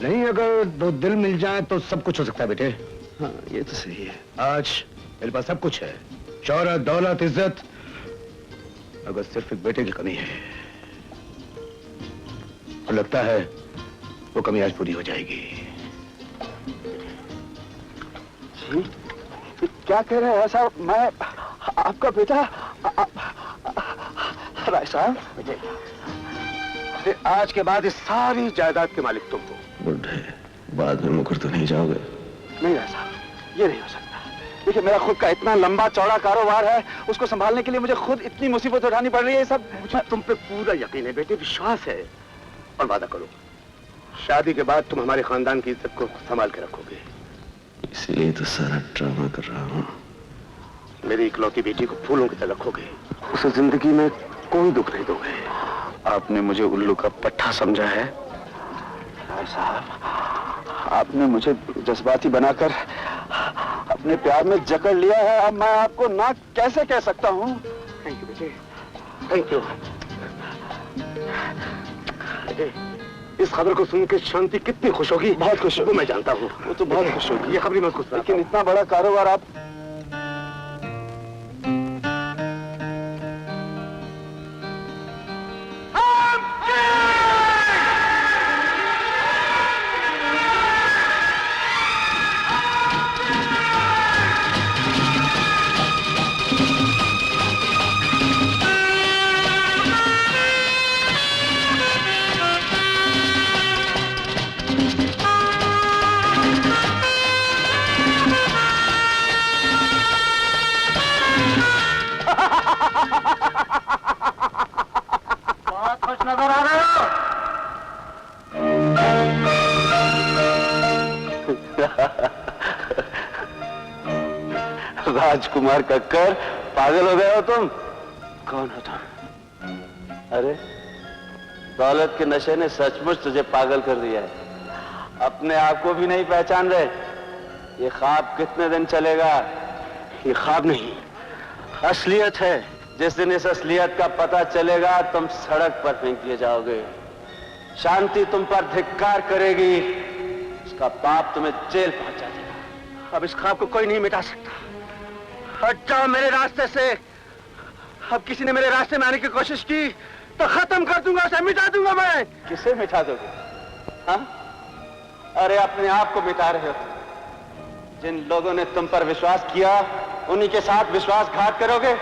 नहीं। अगर दो दिल मिल जाए तो सब कुछ हो सकता है बेटे। हाँ, ये तो सही है। आज मेरे पास सब कुछ है, शौहरत, दौलत, इज्जत, अगर सिर्फ एक बेटे की कमी है। और लगता है वो कमी आज पूरी हो जाएगी। क्या कह रहे हैं साहब? मैं आपका बेटा? राय साहब, आज के बाद इस सारी जायदाद के मालिक तुम हो। बुढ़े, बाद में मुकर तो नहीं जाओगे? नहीं राय साहब, ये नहीं हो सकता। देखिए, मेरा खुद का इतना लंबा चौड़ा कारोबार है, उसको संभालने के लिए मुझे खुद इतनी मुसीबत उठानी पड़ रही है। सब मुझे तुम पे पूरा यकीन है बेटे, विश्वास है। और वादा करो, शादी के बाद तुम हमारे खानदान की इज्जत को संभाल के रखोगे। इसीलिए तो सारा ड्रामा कर रहा हूँ। मेरी इकलौती बेटी को फूलों की तरह रखोगे, उसे जिंदगी में कोई दुख नहीं दोगे। आपने मुझे उल्लू का पट्टा समझा है राय साहब। आपने मुझे जज्बाती बनाकर अपने प्यार में जकड़ लिया है। अब मैं आपको ना कैसे कह सकता हूँ। थैंक यू बेटे, थैंक यू बेटे। इस खबर को सुन के शांति कितनी खुश होगी। बहुत खुश होगी, मैं जानता हूँ। वो तो बहुत खुश होगी, ये खबरी मत खुश। लेकिन इतना बड़ा कारोबार आप राजकुमार कक्कर, पागल हो गए हो तुम? कौन हो तुम? अरे, दौलत के नशे ने सचमुच तुझे पागल कर दिया है। अपने आप को भी नहीं पहचान रहे? ये ख्वाब कितने दिन चलेगा? ये ख्वाब नहीं, असलियत है। जिस दिन इस असलियत का पता चलेगा तुम सड़क पर फेंक दिए जाओगे। शांति तुम पर धिक्कार करेगी, उसका बाप तुम्हें जेल पहुंचा देगा। अब इस ख्वाब को कोई नहीं मिटा सकता। हट जाओ मेरे रास्ते से। अब किसी ने मेरे रास्ते में आने की कोशिश की तो खत्म कर दूंगा, उसे मिटा दूंगा मैं। किसे मिटा दोगे? हाँ? अरे अपने आप को मिटा रहे हो। जिन लोगों ने तुम पर विश्वास किया उन्हीं के साथ विश्वासघात करोगे।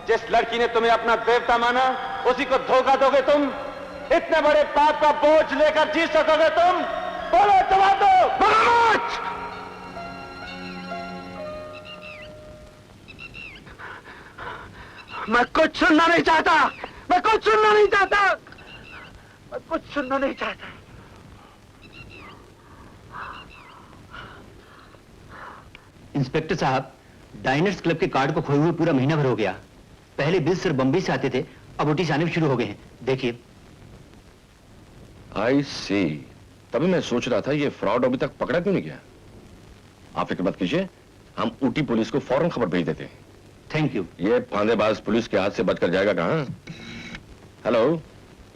जिस लड़की ने तुम्हें अपना देवता माना उसी को धोखा दोगे तुम। इतने बड़े पाप का बोझ लेकर जी सकोगे तुम? बोलो, जवाब दो। मैं कुछ सुनना नहीं चाहता, मैं कुछ सुनना नहीं चाहता, मैं कुछ सुनना नहीं चाहता। इंस्पेक्टर साहब, डाइनर्स क्लब के कार्ड को खोए हुए पूरा महीना भर हो गया। पहले बिल सिर्फ बम्बई से आते थे, अब ओटी आने शुरू हो गए हैं। देखिए। आई सी। तभी मैं सोच रहा था ये फ्रॉड अभी तक पकड़ा क्यों नहीं गया। आप फिक्र मत कीजिए, हम ऊटी पुलिस को फौरन खबर भेज देते हैं। Thank you. ये फांदेबाज पुलिस के हाथ से बचकर जाएगा कहां? Hello,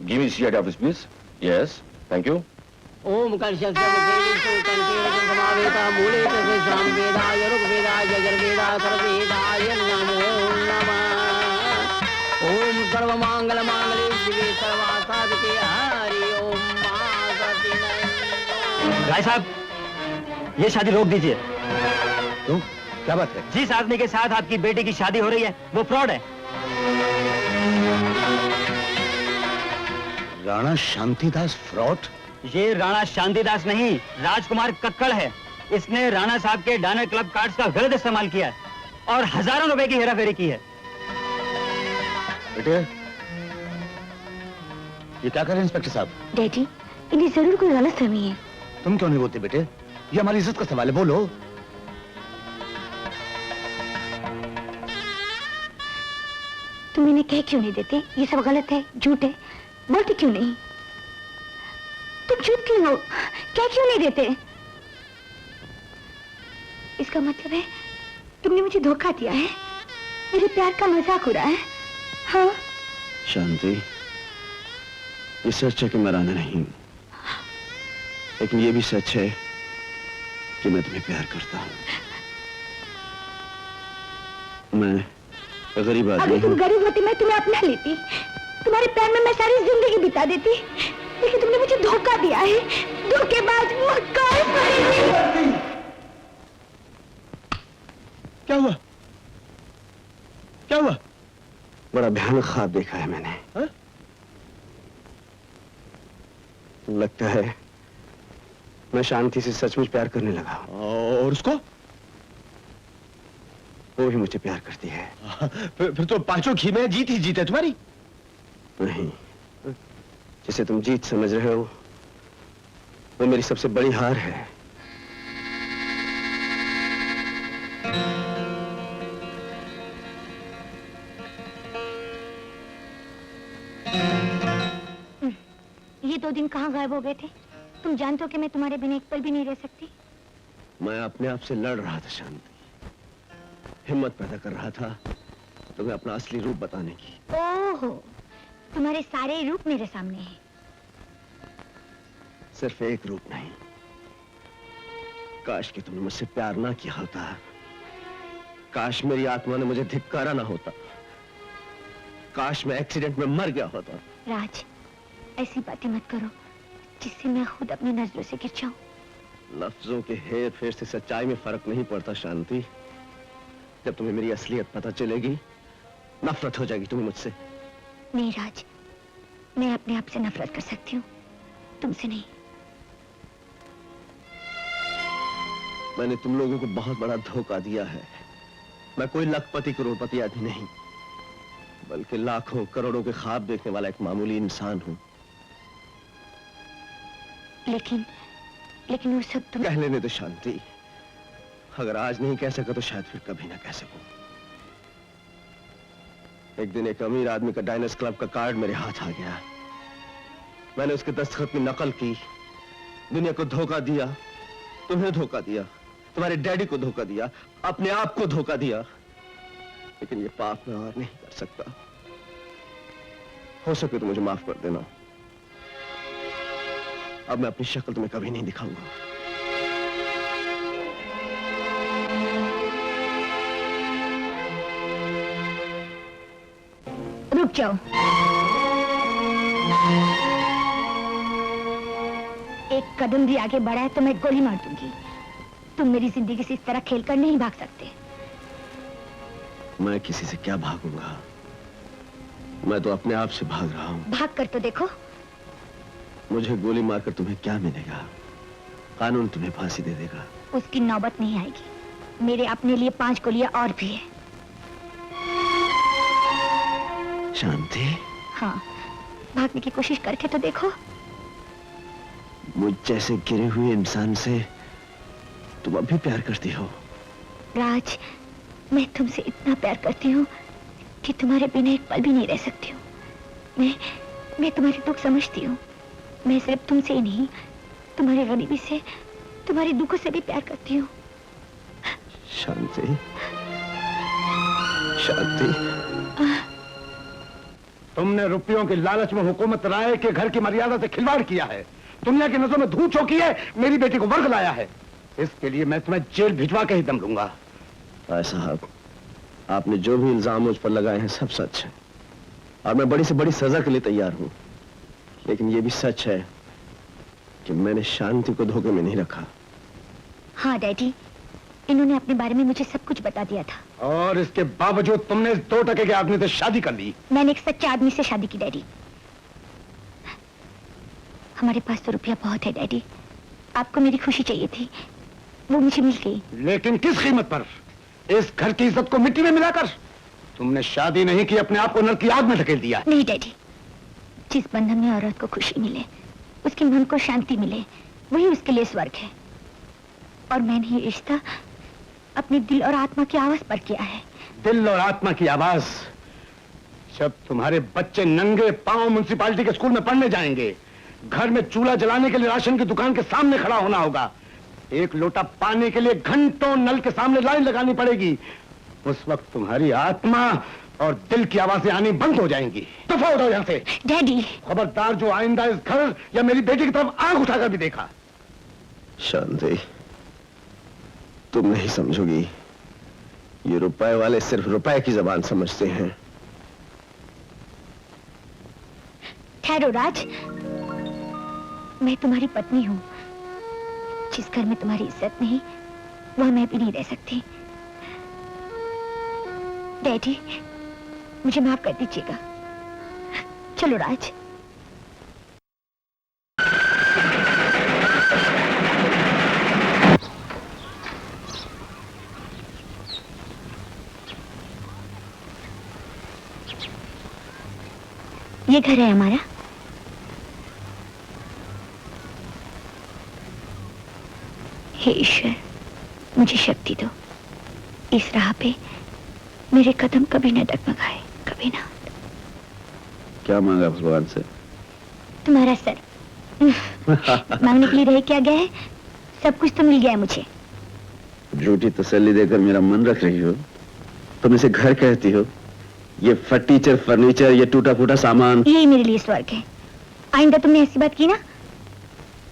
give me CID office please. Yes, thank you. ओम मूले सामवेदाय ऋग्वेदाय यजुर्वेदाय सर्ववेदाय नमो नमः। ओम सर्वमंगल मांगल्ये शिवे सर्वासाधिके हरि ओम मा सती। राय साहब, ये शादी रोक दीजिए। क्यों, क्या बात है? जिस आदमी के साथ आपकी बेटी की शादी हो रही है वो फ्रॉड है। राणा शांतिदास फ्रॉड? ये राणा शांतिदास नहीं, राजकुमार कक्कड़ है। इसने राणा साहब के डायनर क्लब कार्ड्स का गलत इस्तेमाल किया है और हजारों रुपए की हेराफेरी की है। बेटे, ये क्या करें इंस्पेक्टर साहब? डैडी, इन्हें जरूर कोई गलतफहमी है। तुम क्यों नहीं बोलते बेटे? ये हमारी इज्जत का सवाल है, बोलो। तुम इन्हें कह क्यों नहीं देते? ये सब गलत है, झूठ है, बोलते क्यों नहीं? तुम चुप क्यों हो? क्या क्यों नहीं देते? इसका मतलब है तुमने मुझे धोखा दिया है, मेरे प्यार का मजाक उड़ाया है। हाँ शांति, ये सच है कि मैं राणा नहीं, लेकिन ये भी सच है कि मैं तुम्हें प्यार करता हूँ। मैं गरीब आदमी अगर हूँ। तुम गरीब होती मैं तुम्हें अपना लेती, तुम्हारे प्यार में मैं सारी जिंदगी बिता देती, लेकिन तुमने मुझे धोखा दिया है। धोखेबाज, मक्कार। क्या हुआ? क्या हुआ? बड़ा भयानक ख्वाब देखा है मैंने। हा? लगता है मैं शांति से सचमुच प्यार करने लगा। और उसको? वो भी मुझे प्यार करती है। फिर तो पांचों घी में जीत ही जीत है तुम्हारी। नहीं, जिसे तुम जीत समझ रहे हो वो मेरी सबसे बड़ी हार है। ये 2 दिन कहाँ गायब हो गए थे? तुम जानते हो कि मैं तुम्हारे बिना एक पल भी नहीं रह सकती। मैं अपने आप से लड़ रहा था शांति, हिम्मत पैदा कर रहा था तुम्हें अपना असली रूप बताने की। ओहो, तुम्हारे सारे रूप मेरे सामने हैं। सिर्फ एक रूप नहीं, काश कि तुमने मुझसे प्यार ना किया होता, काश मेरी आत्मा ने मुझे धिक्कारा ना होता, काश मैं एक्सीडेंट में मर गया होता। राज, ऐसी बातें मत करो जिससे मैं खुद अपनी नजरों से गिर जाऊं। लफ्जों के हेर फेर से सच्चाई में फर्क नहीं पड़ता शांति। जब तुम्हें मेरी असलियत पता चलेगी नफरत हो जाएगी तुम्हें मुझसे। नहीं राज, मैं अपने आप से नफरत कर सकती हूँ, तुमसे नहीं। मैंने तुम लोगों को बहुत बड़ा धोखा दिया है। मैं कोई लखपति करोड़पति आदमी नहीं, बल्कि लाखों करोड़ों के ख्वाब देखने वाला एक मामूली इंसान हूँ। लेकिन वो सब तुम... कह लेने दो शांति, अगर आज नहीं कह सका तो शायद फिर कभी ना कह सकूं। एक दिन एक अमीर आदमी का डाइनर्स क्लब का कार्ड मेरे हाथ आ गया। मैंने उसके दस्तखत की नकल की दुनिया को धोखा दिया, तुम्हें धोखा दिया, तुम्हारे डैडी को धोखा दिया, अपने आप को धोखा दिया, लेकिन ये पाप मैं और नहीं कर सकता। हो सके तो मुझे माफ कर देना। अब मैं अपनी शक्ल तुम्हें कभी नहीं दिखाऊंगा। रुक जाओ। एक कदम भी आगे बढ़ा है तो मैं गोली मार दूंगी। तुम मेरी जिंदगी से इस तरह खेलकर नहीं भाग सकते। मैं किसी से क्या भागूंगा? मैं तो अपने आप से भाग रहा हूं। भाग कर तो देखो। मुझे गोली मारकर तुम्हें क्या मिलेगा? कानून तुम्हें फांसी दे देगा। उसकी नौबत नहीं आएगी। मेरे अपने लिए 5 गोलियां और भी है। शांति, हाँ, भागने की कोशिश करके तो देखो। मुझ जैसे गिरे हुए इंसान से तुम अब भी प्यार करती हो? राज, मैं तुमसे इतना प्यार करती हूँ कि तुम्हारे बिना एक पल भी नहीं रह सकती हूँ। मैं तुम्हारे दुख समझती हूँ। मैं सिर्फ तुमसे ही नहीं, तुम्हारी गरीबी से, तुम्हारे दुखों से भी प्यार करती हूँ। शांति, शांति, तुमने रुपयों के लालच में हुकूमत राय के घर की मर्यादा से खिलवाड़ किया है। दुनिया की नजरों में धूल चौकी है। मेरी बेटी को वर्ग लाया है। इसके लिए मैं तुम्हें जेल भिजवा के ही दम लूंगा। भाई साहब, आपने जो भी इल्जाम मुझ पर लगाए हैं सब सच है और मैं बड़ी से बड़ी सजा के लिए तैयार हूं। लेकिन ये भी सच है कि मैंने शांति को धोखे में नहीं रखा। हाँ डैडी, इन्होंने अपने बारे में मुझे सब कुछ बता दिया था। और इसके बावजूद तुमने इस 2 टके के आदमी से शादी कर ली। मैंने एक सच्चे आदमी से शादी की डैडी। हमारे पास तो रुपया बहुत है डैडी। आपको मेरी खुशी चाहिए थी, वो मुझे मिल गई। लेकिन किस कीमत पर? इस घर की इज्जत को मिट्टी में मिलाकर? तुमने शादी नहीं की, अपने आप को नरक की आग में धकेल दिया। नहीं डैडी, जिस बंधन में औरत को खुशी मिले, उसके मन को शांति मिले, वही उसके लिए स्वर्ग है। और मैंने ये रिश्ता अपने दिल और आत्मा की आवाज पर किया है। दिल और आत्मा की आवाज? जब तुम्हारे बच्चे नंगे पांव म्युनिसिपालिटी के स्कूल में पढ़ने जाएंगे, घर में चूल्हा जलाने के लिए राशन की दुकान के सामने खड़ा होना होगा, एक लोटा पानी के लिए घंटों नल के सामने लाइन लगानी पड़ेगी, उस वक्त तुम्हारी आत्मा और दिल की आवाजें आनी बंद हो जाएंगी। दफा हो जाओ यहाँ से। डैडी, खबरदार जो आइंदा इस घर या मेरी बेटी की तरफ आंख उठाकर भी देखा। शांति, तुम नहीं समझोगी। ये रुपए वाले सिर्फ रुपए की जबान समझते हैं। ठहरो राज, मैं तुम्हारी पत्नी हूँ। जिस घर में तुम्हारी इज्जत नहीं, वह मैं भी नहीं रह सकती। डैडी, मुझे माफ कर दीजिएगा। चलो राज। ये घर है हमारा। हे ईश्वर, मुझे शक्ति दो। इस राह पे मेरे कदम कभी न डगमगाए, कभी ना। क्या मांगा भगवान से? तुम्हारा सर। मांगने के लिए रह क्या गया है? सब कुछ तो मिल गया है मुझे। झूठी तसल्ली देकर मेरा मन रख रही हो। तुम इसे घर कहती हो? ये फर्नीचर फर्नीचर, ये टूटा फूटा सामान, यही मेरे लिए स्वर्ग है। आइंदा तुमने ऐसी बात की ना,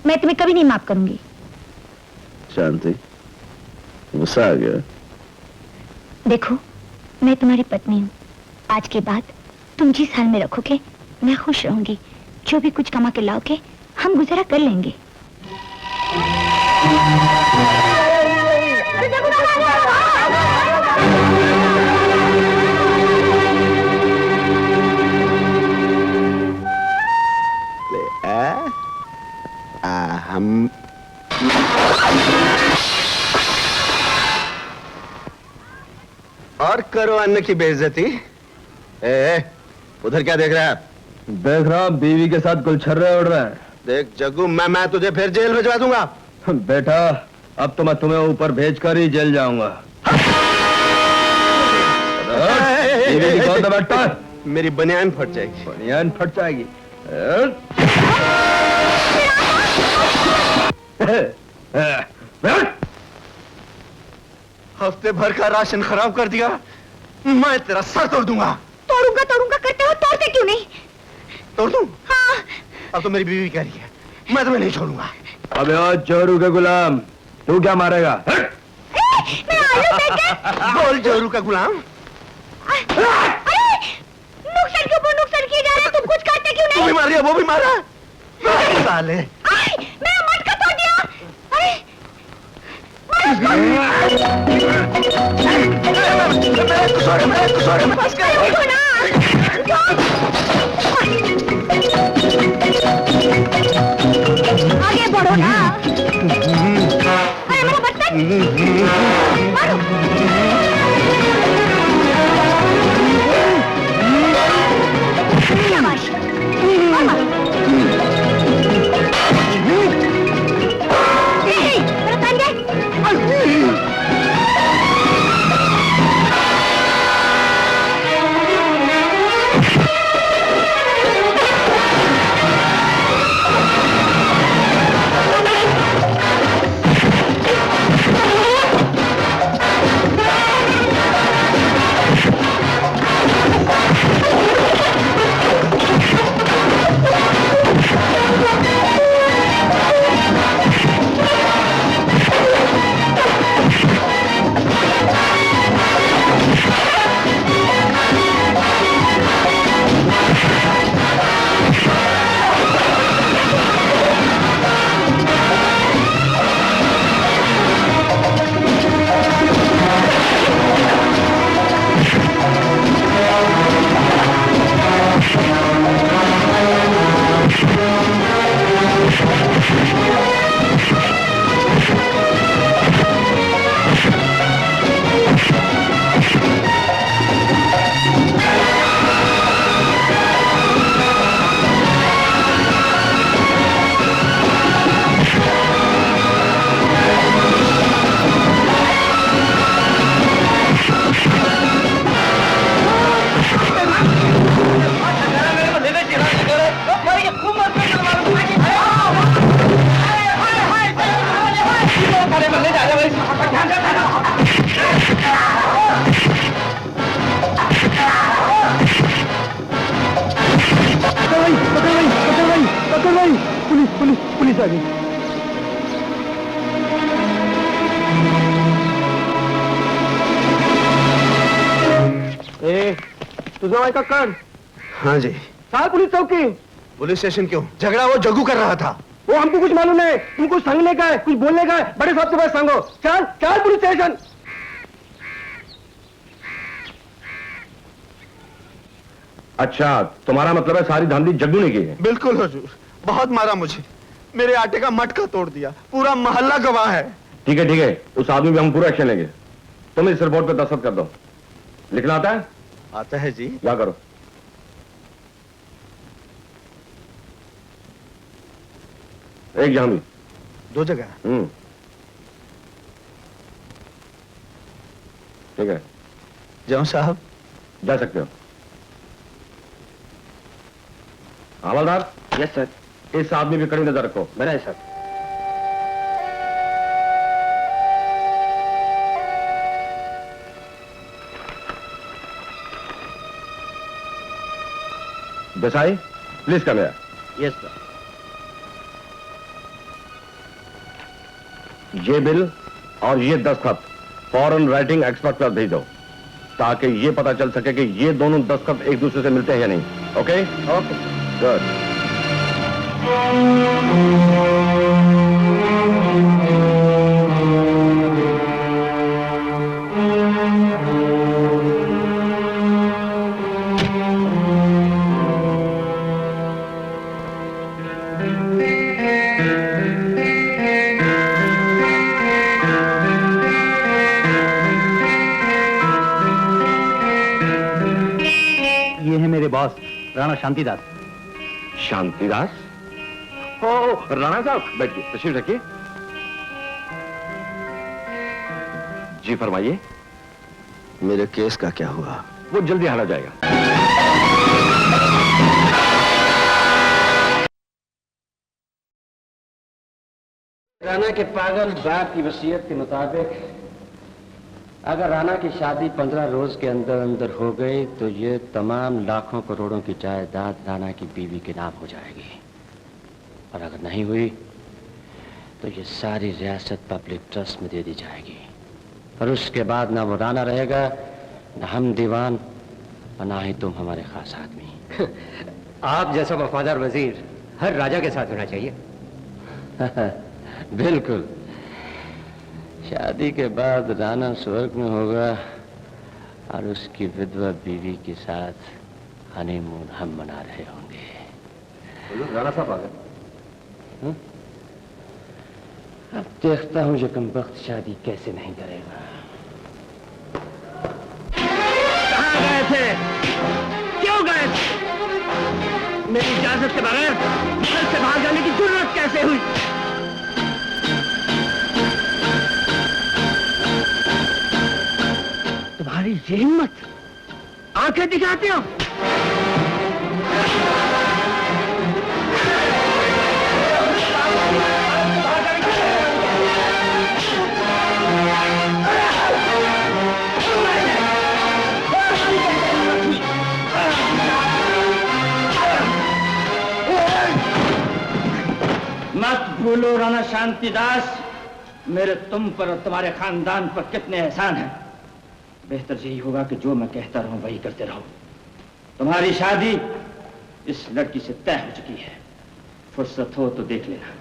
मैं तुम्हें कभी नहीं माफ करूंगी। शांति, गुस्सा आ गया? देखो, मैं तुम्हारी पत्नी हूँ। आज के बाद तुम जिस हाल में रखोगे, मैं खुश रहूंगी। जो भी कुछ कमा के लाओगे, हम गुजारा कर लेंगे। हम और करो अन्न की बेइज्जती। उधर क्या देख रहा है? देख रहा हूं बीवी के साथ गुलछर्रे उड़ रहे हैं। देख जग्गू, मैं तुझे फिर जेल भिजवा दूंगा। बेटा, अब तो मैं तुम्हें ऊपर भेजकर ही जेल जाऊंगा। बीवी की कौन सा बैठता है? मेरी बनियान फट जाएगी। बनियान फट जाएगी। हफ्ते भर का राशन खराब कर दिया, मैं तेरा सर तोड़ दूंगा। तोड़ूंगा तोड़ूंगा करते हो, तोड़ते क्यों नहीं? तोड़ दूं? हाँ। अब तो मेरी बीवी कह रही है, मैं तुम्हें नहीं छोड़ूंगा। अबे ओ जोरू के गुलाम, तू क्या मारेगा? मैं आलू बेटे। बोल जोरू का गुलाम। नुकसान के ऊपर नुकसान किए जा रहे हैं, तुम कुछ करते क्यों तू नहीं? भी मार रही है, वो भी मारा। साले। मेरा मटका तोड़ दिया। आगे बढ़ो ना। अरे मेरा बर्तन मारो। शाबाश। मारो। मेरा कान गए। पुलिस आ गई। तुझे भाई का कर। हाँ जी। साल पुलिस चौकी। पुलिस स्टेशन क्यों? झगड़ा वो जग्गू कर रहा था। वो हमको कुछ मालूम नहीं, तुमको संगने का है, कुछ बोलने का है, बड़े साहब के पास संगो। चल चल पुलिस स्टेशन। अच्छा, तुम्हारा मतलब है सारी धांधली जग्गू ने की है? बिल्कुल हुजूर, बहुत मारा मुझे, मेरे आटे का मटका तोड़ दिया, पूरा मोहल्ला गवाह है। ठीक है, उस आदमी पे हम पूरा एक्शन लेंगे। तुम इस रिपोर्ट पे दस्तखत कर दो। लिखना आता है? आता है जी। क्या करो। एक जहां भी। दो जगह। ठीक है, जाऊं साहब? जा सकते हो। हवलदार। Yes sir. इस आदमी पे कड़ी नजर रखो। बना है sir. Desai, please come here. Yes sir. ये बिल और ये दस्तखत फॉरेन राइटिंग एक्सपर्ट पर भेज दो, ताकि ये पता चल सके कि ये दोनों दस्तखत एक दूसरे से मिलते हैं या नहीं। ओके? ओके। गुड। ये है मेरे बॉस राणा शांतिदास। शांतिदास? ओ राणा साहब, बैठिए, तशरीफ रखिए। जी फरमाइए। मेरे केस का क्या हुआ? वो जल्दी हल हो जाएगा। राणा के पागल बाप की वसीयत के मुताबिक अगर राणा की शादी 15 रोज के अंदर अंदर हो गई तो ये तमाम लाखों करोड़ों की जायदाद राणा की बीवी के नाम हो जाएगी, और अगर नहीं हुई तो ये सारी रियासत पब्लिक ट्रस्ट में दे दी जाएगी, और उसके बाद ना वो राणा रहेगा, ना हम दीवान, और ना ही तुम हमारे खास आदमी। आप जैसा वफादार वजीर हर राजा के साथ होना चाहिए। बिल्कुल। शादी के बाद राणा स्वर्ग में होगा और उसकी विधवा बीवी के साथ हनीमून हम मना रहे होंगे। राणा साहब आ गए। अब देखता हूँ ये कमबख्त शादी कैसे नहीं करेगा। कहाँ गए थे? क्यों गए थे? मेरी इजाजत के बगैर महल से बाहर जाने की जरूरत कैसे हुई? तुम्हारी ये हिम्मत, आंखें दिखाते हो? मत भूलो राणा शांतिदास, मेरे तुम पर और तुम्हारे खानदान पर कितने एहसान हैं। बेहतर यही होगा कि जो मैं कहता रहूं वही करते रहो। तुम्हारी शादी इस लड़की से तय हो चुकी है, फुर्सत हो तो देख लेना।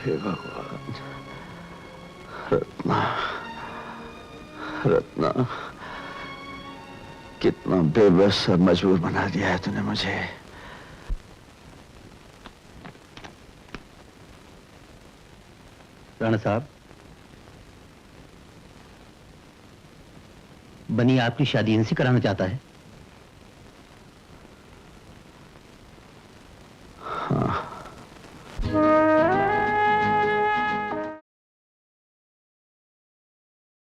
हे भगवान, रत्ना, रत्ना, कितना बेबस और मजबूर बना दिया है तूने मुझे। राणा साहब, बनी आपकी शादी इनसे कराना चाहता है।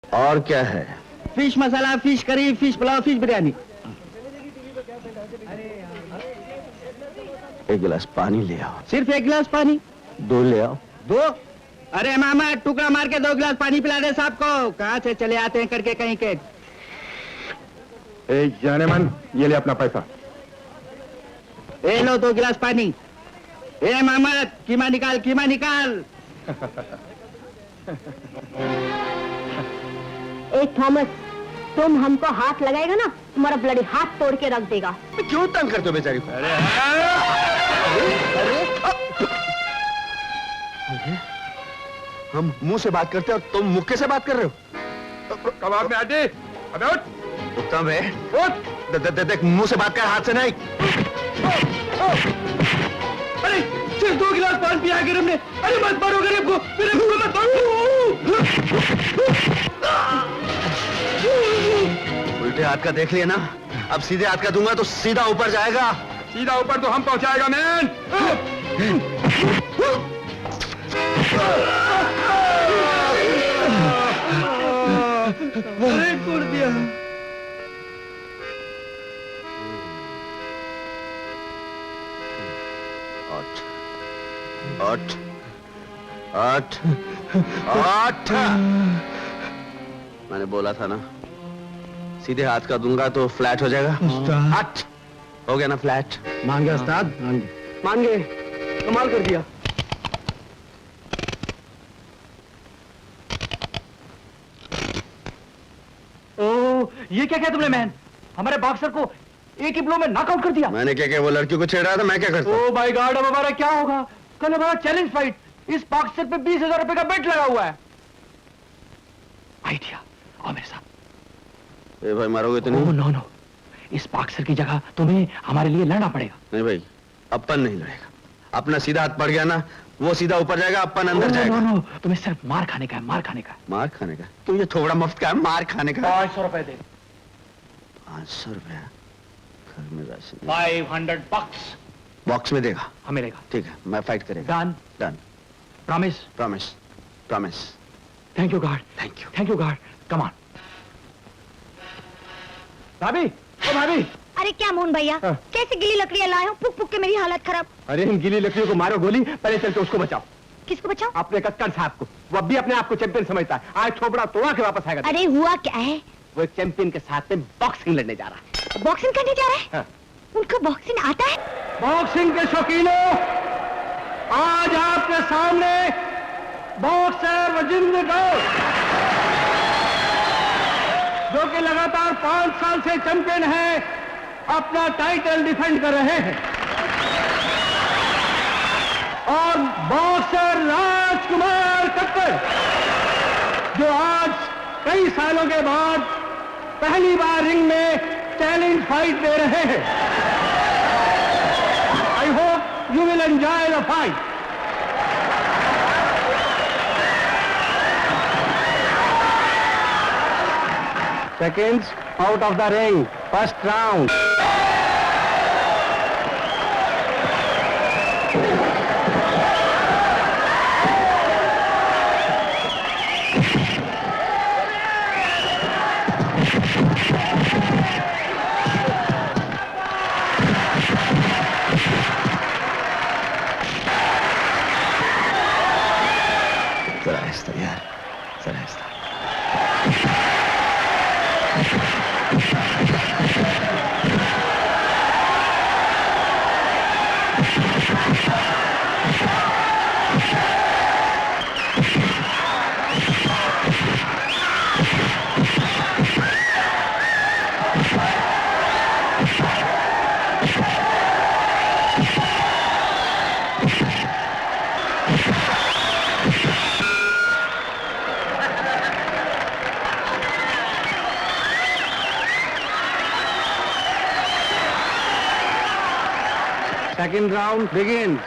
और क्या है? Fish masala, fish curry, fish pulao, fish biryani. एक गिलास पानी ले आओ। सिर्फ एक गिलास पानी? 2 ले आओ। 2? अरे मामा, टुकड़ा मार के 2 गिलास पानी पिला दे साहब को। कहाँ से चले आते हैं करके कहीं के। ए जाने मन, ये ले अपना पैसा। ए लो 2 गिलास पानी। ए मामा, कीमा निकाल, कीमा निकाल। ए थॉमस, तुम हमको हाथ लगाएगा ना, तुम्हारा ब्लडी हाथ तोड़ के रख देगा। क्यों तंग करते हो बेचारी को? हम मुंह से बात करते हैं और तुम मुक्के से बात कर रहे हो। कबाब में आदि, अबे उठ। रुकता बे, उठ। देख मुंह से बात कर, हाथ से नहीं। अरे सिर्फ 2 गिलास पानी पिया के हमने। अरे मत मारो गरीब को, गरीब को मत मारो। उल्टे हाथ का देख लिया ना, अब सीधे हाथ का दूंगा तो सीधा ऊपर जाएगा। सीधा ऊपर तो हम पहुंचाएगा मैन। अरे तोड़ दिया। आठ, आठ, आठ। मैंने बोला था ना, सीधे हाथ का दूंगा तो फ्लैट हो जाएगा। 8 हो गया ना फ्लैट। मान गया उस्ताद, मान गए। कमाल कर दिया। ओ, ये क्या किया तुमने मैन? हमारे बॉक्सर को एक ही ब्लो में नॉकआउट कर दिया। मैंने क्या वो लड़की को छेड़ रहा था, मैं क्या करता? ओ माय गॉड, अब हमारा क्या होगा? कल हमारा चैलेंज फाइट, इस बॉक्सर पे 20,000 रुपए का बेट लगा हुआ है। आइडिया, आओ मेरे साथ। ए भाई, मारोगे तो नहीं? नो नो, इस बॉक्सर की जगह तुम्हें हमारे लिए लड़ना पड़ेगा। नहीं भाई, अपन नहीं लड़ेगा। अपना सीधा हाथ पड़ गया ना, वो सीधा ऊपर जाएगा, अपन अंदर जाएगा। नो, तुम्हें सिर्फ मार खाने का है, मार खाने का। मार खाने का? तो ये थोड़ा मुफ्त का है, मार खाने का। 500 रुपए दे। 500 रुपया? घर में राशन 500 bucks। बॉक्स में देगा? हाँ मिलेगा। ठीक है, मैं फाइट करेगा। Done. Done. Promise. Promise. Promise. Thank you God. Thank you. Thank you God. Come on. भाभी, ओ भाभी। अरे क्या मोहन भैया, हाँ। कैसे गिली लकड़ियां लाए हो? पुक पुक के मेरी हालत खराब। अरे इन गीली लकड़ियों को मारो गोली, पहले चल के उसको बचाओ। किसको बचाओ? अपने कक्कड़ साहब को। वो अब भी अपने आप को चैंपियन समझता है। आज छोपड़ा तोड़ा के वापस आएगा। अरे हुआ क्या है? वो एक चैंपियन के साथ में बॉक्सिंग लड़ने जा रहा है। बॉक्सिंग करने जा रहा है? हाँ। उनको बॉक्सिंग आता है? बॉक्सिंग के शौकीनों, आज आपके सामने बॉक्सर वजिंद्र गौर, जो कि लगातार 5 साल से चैंपियन है, अपना टाइटल डिफेंड कर रहे हैं। और बॉक्सर राजकुमार कक्कड़, जो आज कई सालों के बाद पहली बार रिंग में चैलेंज फाइट दे रहे हैं। I hope you will enjoy the fight. Seconds out of the ring, first round. जरा आहिस्ता यार, जरा आहिस्ता। Second round begins.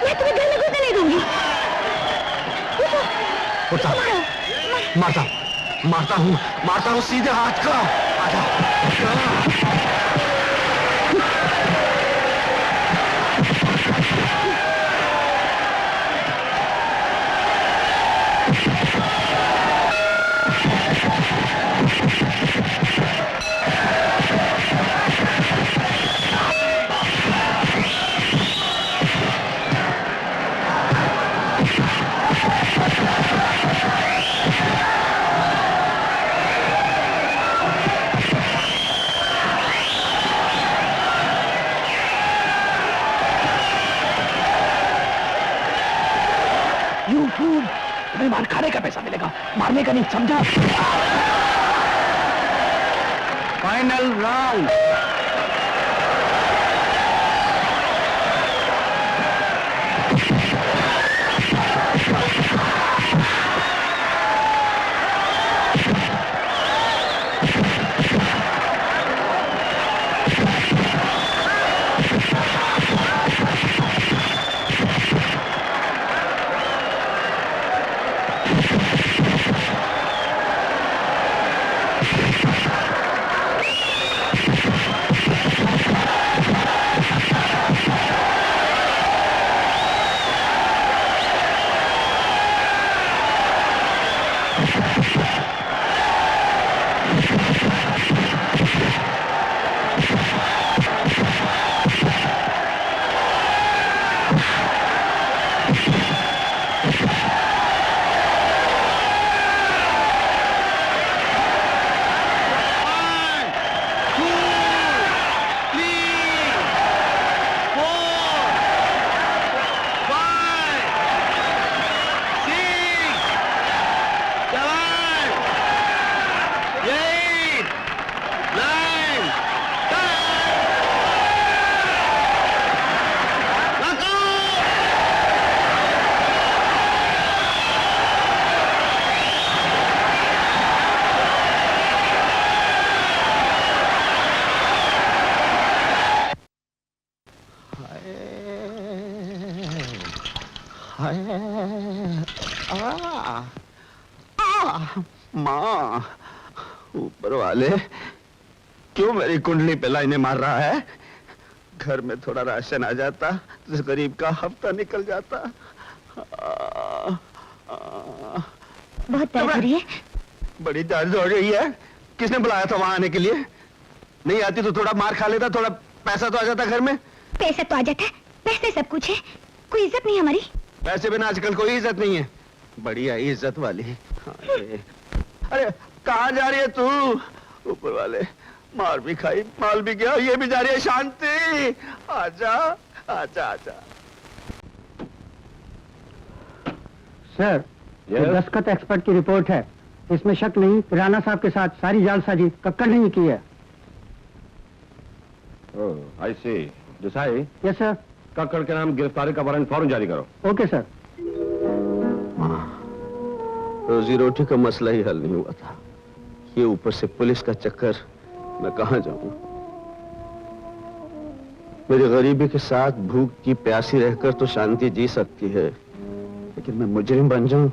मैं तुम्हें घर में घुसने नहीं दूंगी। मारता हूँ सीधे हाथ का। तुम्हें मार खाने का पैसा मिलेगा, मारने का नहीं, समझा? Final round. माँ, ऊपर वाले क्यों मेरी कुंडली पे लाइनें मार रहा है? घर में थोड़ा राशन आ जाता तो गरीब का हफ्ता निकल जाता। बहुत दर्द हो रही है? बड़ी दर्द हो रही है। किसने बुलाया था वहां आने के लिए? नहीं आती तो थोड़ा मार खा लेता, थोड़ा पैसा तो आ जाता घर में। पैसा तो आ जाता है, पैसे सब कुछ है, कोई इज्जत नहीं हमारी। पैसे बिना आजकल कोई इज्जत नहीं है। बढ़िया इज्जत वाली। अरे कहाँ जा रही है तू? ऊपर वाले मार भी खाई, माल भी गया, ये भी जा रही है। शांति, आजा आजा आजा। सर, ये दस्तखत एक्सपर्ट की रिपोर्ट है, इसमें शक नहीं, राणा साहब के साथ सारी जालसाजी कक्कड़ ने ही की है। I see Desai. Yes sir. Kakkar के नाम गिरफ्तारी का वारंट फौरन जारी करो। Okay sir. रोजी रोटी का मसला ही हल नहीं हुआ था, ये ऊपर से पुलिस का चक्कर। मैं कहां जाऊं? मेरी गरीबी के साथ भूख की प्यासी रहकर तो शांति जी सकती है, लेकिन मैं मुजरिम बन जाऊं,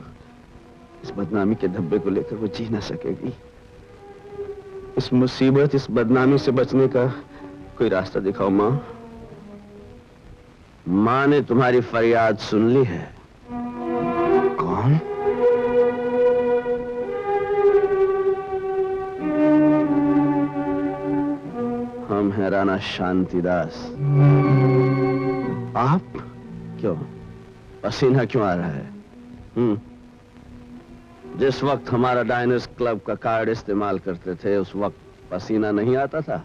इस बदनामी के धब्बे को लेकर वो जी ना सकेगी। इस मुसीबत, इस बदनामी से बचने का कोई रास्ता दिखाओ माँ। माँ ने तुम्हारी फरियाद सुन ली है। कौन? हम हैं राणा शांतिदास। आप? क्यों? पसीना क्यों आ रहा है? जिस वक्त हमारा डाइनर्स क्लब का कार्ड इस्तेमाल करते थे, उस वक्त पसीना नहीं आता था?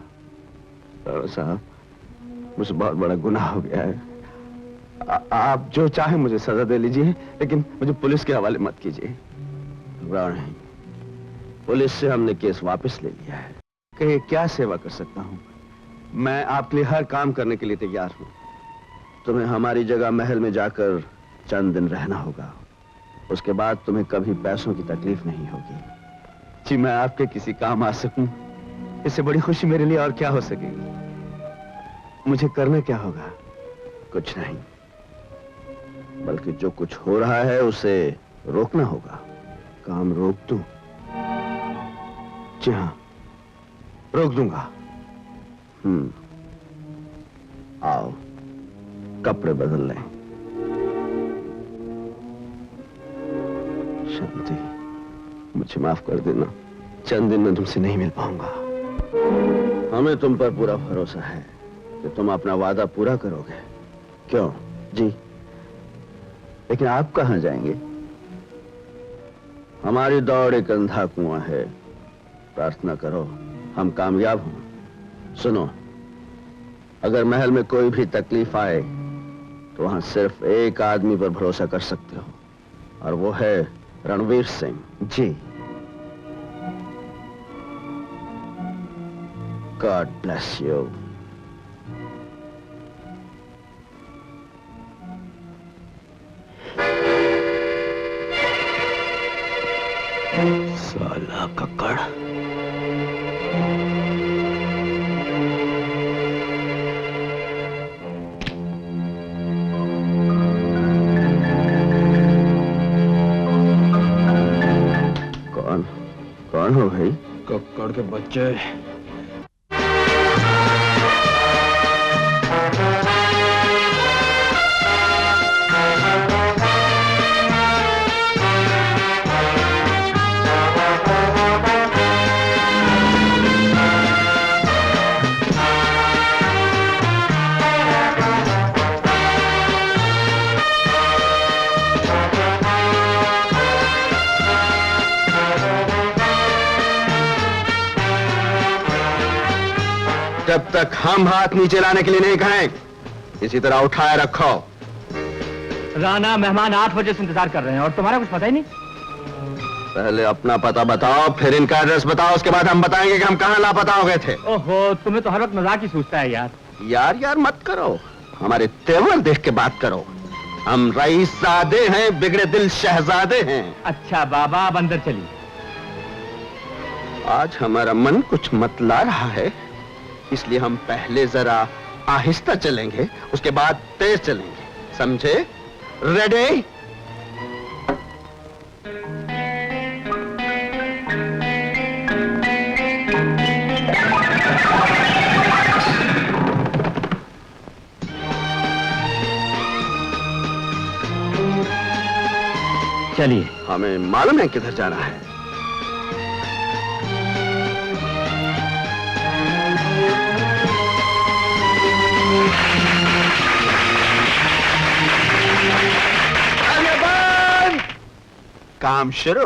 साहब, मुझे बहुत बड़ा गुनाह हो गया है। आप जो चाहे मुझे सजा दे लीजिए, लेकिन मुझे पुलिस के हवाले मत कीजिए। नहीं, पुलिस से हमने केस वापस ले लिया है। कहिए क्या सेवा कर सकता हूं? मैं आपके लिए हर काम करने के लिए तैयार हूं। तुम्हें हमारी जगह महल में जाकर चंद दिन रहना होगा, उसके बाद तुम्हें कभी पैसों की तकलीफ नहीं होगी। जी, मैं आपके किसी काम आ सकूं, इससे बड़ी खुशी मेरे लिए और क्या हो सकेगी? मुझे करना क्या होगा? कुछ नहीं, बल्कि जो कुछ हो रहा है उसे रोकना होगा। काम रोक दूं? जी हाँ, रोक दूंगा। आओ, कपड़े बदल लें। शांति, मुझे माफ कर देना, चंद दिन में तुमसे नहीं मिल पाऊंगा। हमें तुम पर पूरा भरोसा है कि तुम अपना वादा पूरा करोगे। क्यों? जी, लेकिन आप कहां जाएंगे? हमारी दौड़ एक अंधा कुआं है, प्रार्थना करो हम कामयाब हों। सुनो, अगर महल में कोई भी तकलीफ आए तो वहां सिर्फ एक आदमी पर भरोसा कर सकते हो, और वो है Ranveer Singh ji. God bless you. साला कक्कड़। कौन हो भाई? कक्कड़ के बच्चे। जब तक हम हाथ नीचे लाने के लिए नहीं कहें, इसी तरह उठाए रखो। राणा, मेहमान 8 बजे से इंतजार कर रहे हैं और तुम्हारा कुछ पता ही नहीं। पहले अपना पता बताओ, फिर इनका एड्रेस बताओ, उसके बाद हम बताएंगे कि हम कहाँ लापता हो गए थे। ओहो, तुम्हें तो हर वक्त मजाक ही सूझता है यार। यार मत करो, हमारे तेवर देख के बात करो। हम रईसजादे हैं, बिगड़े दिल शहजादे हैं। अच्छा बाबा, अब अंदर चलिए। आज हमारा मन कुछ मतला रहा है, इसलिए हम पहले जरा आहिस्ता चलेंगे, उसके बाद तेज चलेंगे, समझे? रेडी? चलिए। हमें मालूम है किधर जाना है। काम शुरू।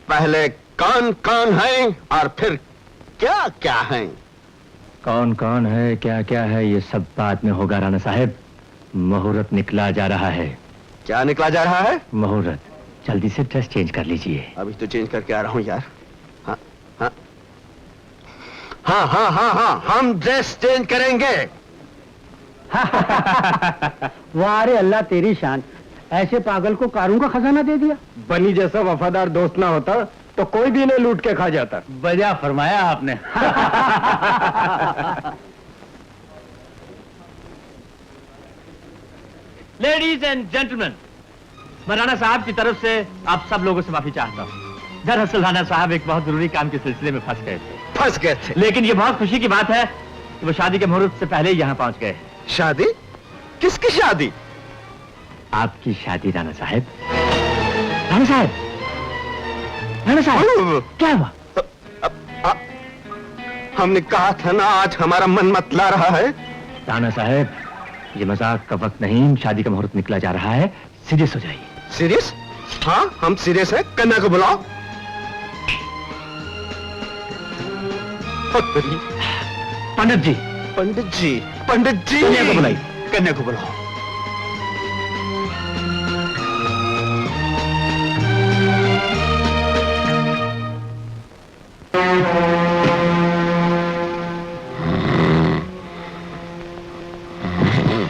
पहले कौन कौन है और फिर क्या क्या है? कौन कौन है, क्या क्या है, ये सब बाद में होगा राणा साहब। मुहूर्त निकला जा रहा है। क्या निकला जा रहा है? मुहूर्त। जल्दी से ड्रेस चेंज कर लीजिए। अभी तो चेंज करके आ रहा हूं यार। हाँ हाँ हाँ हाँ हाँ हाँ, हम ड्रेस चेंज करेंगे। वाह रे अल्लाह तेरी शान, ऐसे पागल को कारों का खजाना दे दिया। बनी जैसा वफादार दोस्त ना होता तो कोई भी इन्हें लूट के खा जाता। बढ़िया फरमाया आपने। लेडीज एंड जेंटलमैन, मैं राणा साहब की तरफ से आप सब लोगों से माफी चाहता हूँ। दरअसल राणा साहब एक बहुत जरूरी काम के सिलसिले में फंस गए थे। लेकिन ये बहुत खुशी की बात है कि वो शादी के मुहूर्त से पहले ही यहाँ पहुंच गए। शादी? किसकी शादी? आपकी शादी राणा साहब। राणा साहब, राणा साहब, क्या हुआ? हमने कहा था ना, आज हमारा मन मतला रहा है। राणा साहब, ये मजाक का वक्त नहीं, शादी का मुहूर्त निकला जा रहा है, सीरियस हो जाइए। सीरियस? हाँ, हम सीरियस हैं। कन्या को बुलाओ। पंडित जी, पंडित जी, पंडित जी, कन्या को बुलाइए। कन्या को बुलाओ।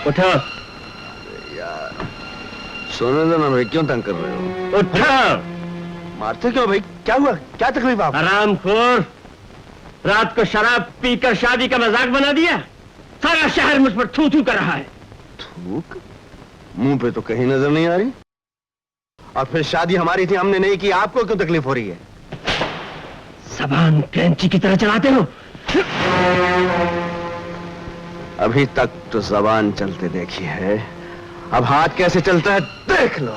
उठो। यार सोने दो ना भाई, क्यों तंग कर रहे हो? उठो। मारते क्यों भाई? क्या हुआ? क्या तकलीफ आप? हरामखोर, रात को शराब पीकर शादी का मजाक बना दिया। सारा शहर मुझ पर थू थू कर रहा है। थूक? मुंह पे तो कहीं नजर नहीं आ रही। और फिर शादी हमारी थी, हमने नहीं की, आपको क्यों तकलीफ हो रही है? जबान कैंची की तरह चलाते हो। अभी तक तो जबान चलते देखी है, अब हाथ कैसे चलता है देख लो।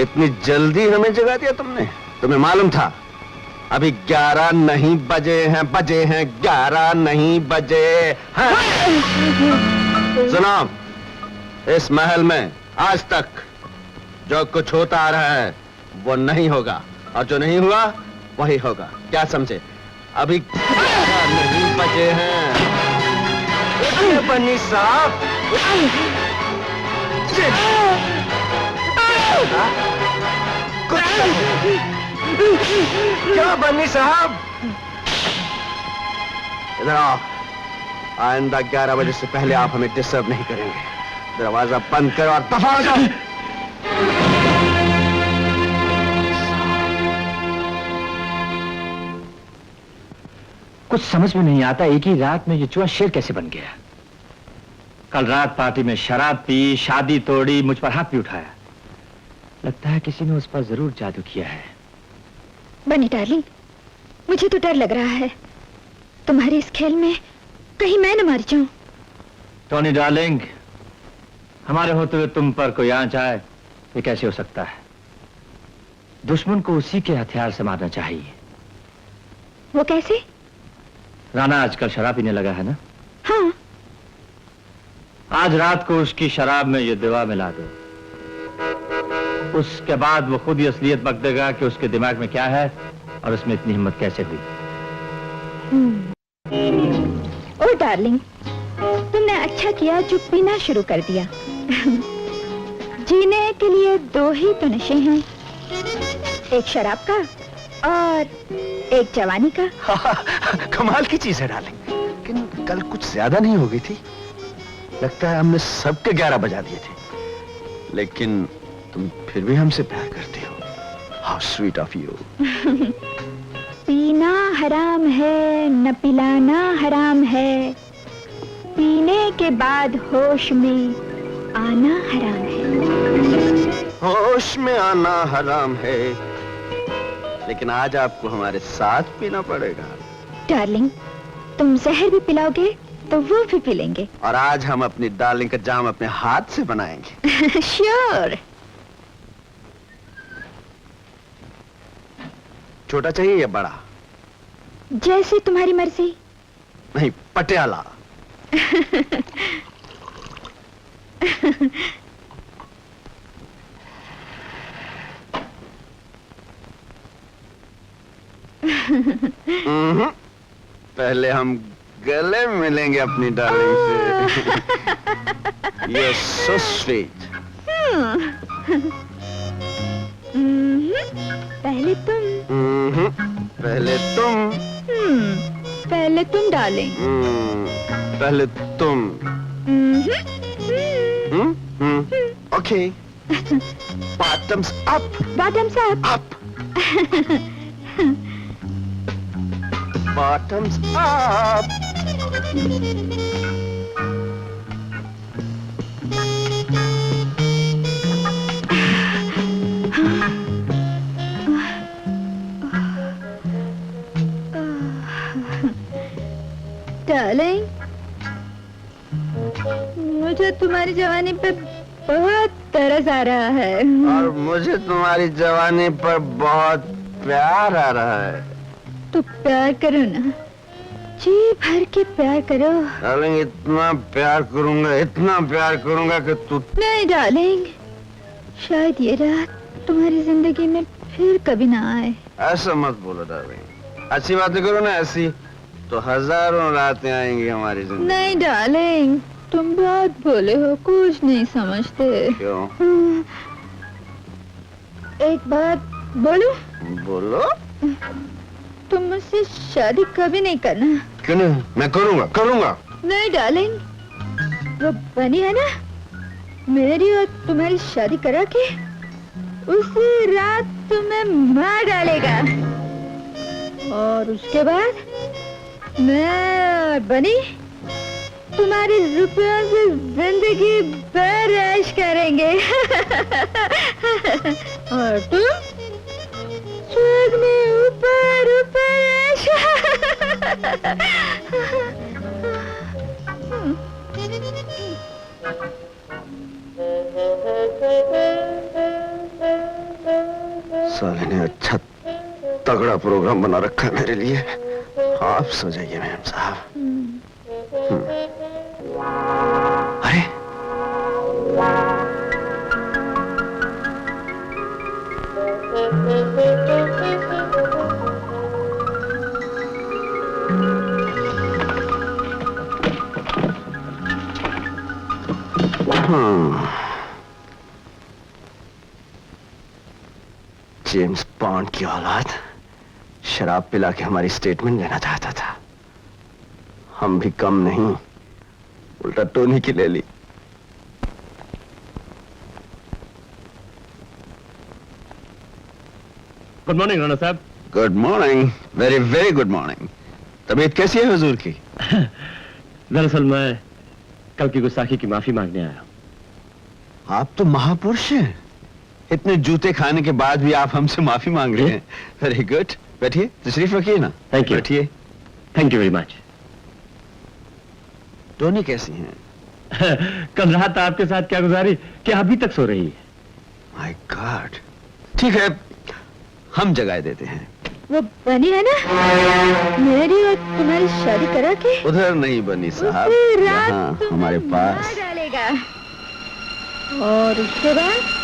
इतनी जल्दी हमें जगा दिया तुमने? तुम्हें मालूम था अभी 11 नहीं बजे हैं, 11 नहीं बजे हैं। सुनो, इस महल में आज तक जो कुछ होता आ रहा है वो नहीं होगा, और जो नहीं हुआ वही होगा। क्या समझे? अभी नहीं बचे हैं। बन्नी साहब, क्या बन्नी साहब? इधर आओ। आइंदा 11 बजे से पहले आप हमें डिस्टर्ब नहीं करेंगे। दरवाजा बंद करो और दफा हो जाओ। कुछ समझ में नहीं आता, एक ही रात में ये चूहा शेर कैसे बन गया। कल रात पार्टी में शराब पी, शादी तोड़ी, मुझ पर हाथ भी उठाया। लगता है किसी ने उस पर जरूर जादू किया है। बनी डार्लिंग, मुझे तो डर लग रहा है तुम्हारे इस खेल में कहीं मैं न मार जाऊं। टोनी डार्लिंग, हमारे होते हुए तुम पर कोई आंच आए, ये कैसे हो सकता है? दुश्मन को उसी के हथियार से मारना चाहिए। वो कैसे? राणा आजकल शराब पीने लगा है ना? हाँ। आज रात को उसकी शराब में ये दवा मिला दो। उसके बाद वो खुद ही असलियत बक देगा कि उसके दिमाग में क्या है और उसमें इतनी हिम्मत कैसे हुई। ओ डार्लिंग, तुमने अच्छा किया जो पीना शुरू कर दिया। जीने के लिए दो ही तो नशे हैं, एक शराब का और एक जवानी का। कमाल की चीज है डार्लिंग, लेकिन कल कुछ ज्यादा नहीं हो गई थी? लगता है हमने सबके 11 बजा दिए थे। लेकिन तुम फिर भी हमसे प्यार करती हो। How sweet of you. पीना हराम है न पिलाना हराम है, पीने के बाद होश में आना हराम है। होश में आना हराम है, लेकिन आज आपको हमारे साथ पीना पड़ेगा। डार्लिंग, तुम जहर भी पिलाओगे तो वो भी पी लेंगे। और आज हम अपनी डार्लिंग का जाम अपने हाथ से बनाएंगे। श्योर। छोटा चाहिए या बड़ा? जैसे तुम्हारी मर्जी। नहीं, पटियाला। पहले हम गले मिलेंगे अपनी डार्लिंग से। You're so sweet. पहले तुम। पहले तुम। पहले तुम डार्लिंग। पहले तुम। Okay. Bottoms up. Bottoms up. Up. Bottoms up. Darling, मुझे तुम्हारी जवानी पे बहुत तरस आ रहा है। और मुझे तुम्हारी जवानी पर बहुत प्यार आ रहा है। तो प्यार करो ना, जी भर के प्यार करो। डार्लिंग, इतना प्यार करूंगा कि तू। नहीं डार्लिंग, शायद ये रात तुम्हारी जिंदगी में फिर कभी ना आए। ऐसा मत बोलो डार्लिंग, अच्छी बातें करो ना, ऐसी तो हजारों रातें आएंगी हमारी जिंदगी। नहीं डार्लिंग, तुम बहुत भोले हो, कुछ नहीं समझते। क्यों? एक बात बोलूं? बोलो। तुम मुझसे शादी कभी नहीं करना। क्यों नहीं? मैं करूंगा। नहीं डार्लिंग, वो बनी है ना, मेरी और तुम्हारी शादी करा के उसी रात तुम्हें मार डालेगा, और उसके बाद मैं और बनी तुम्हारी रुपयों से जिंदगी भर ऐश करेंगे। और तुम स्वर्ग में ऊपर ऐश। साले ने अच्छा तगड़ा प्रोग्राम बना रखा है मेरे लिए। आप सो जाइए मैम साहब। अरे जेम्स बॉन्ड की औलाद शराब पिला के हमारी स्टेटमेंट लेना चाहता था। हम भी कम नहीं, उल्टा टोनी की ले ली। गुड मॉर्निंग राणा साहब। Good morning, very very good morning. तबीयत कैसी है हुजूर की? दरअसल मैं कल की गुस्ताखी की माफी मांगने आया हूं। आप तो महापुरुष हैं। इतने जूते खाने के बाद भी आप हमसे माफी मांग रहे हैं। वेरी गुड, बैठिए, तशरीफ रखिए ना। Thank you. बैठिए। Thank you very much. Tony कैसी हैं? कल रात आपके साथ क्या गुजारी कि अभी तक सो रही है? My God. ठीक है, हम जगह देते हैं। वो बनी है ना मेरी और तुम्हारी शादी करा के उधर नहीं बनी साहब, उसी रात यहाँ तुम हमारे पास। मार डालेगा और उसके बाद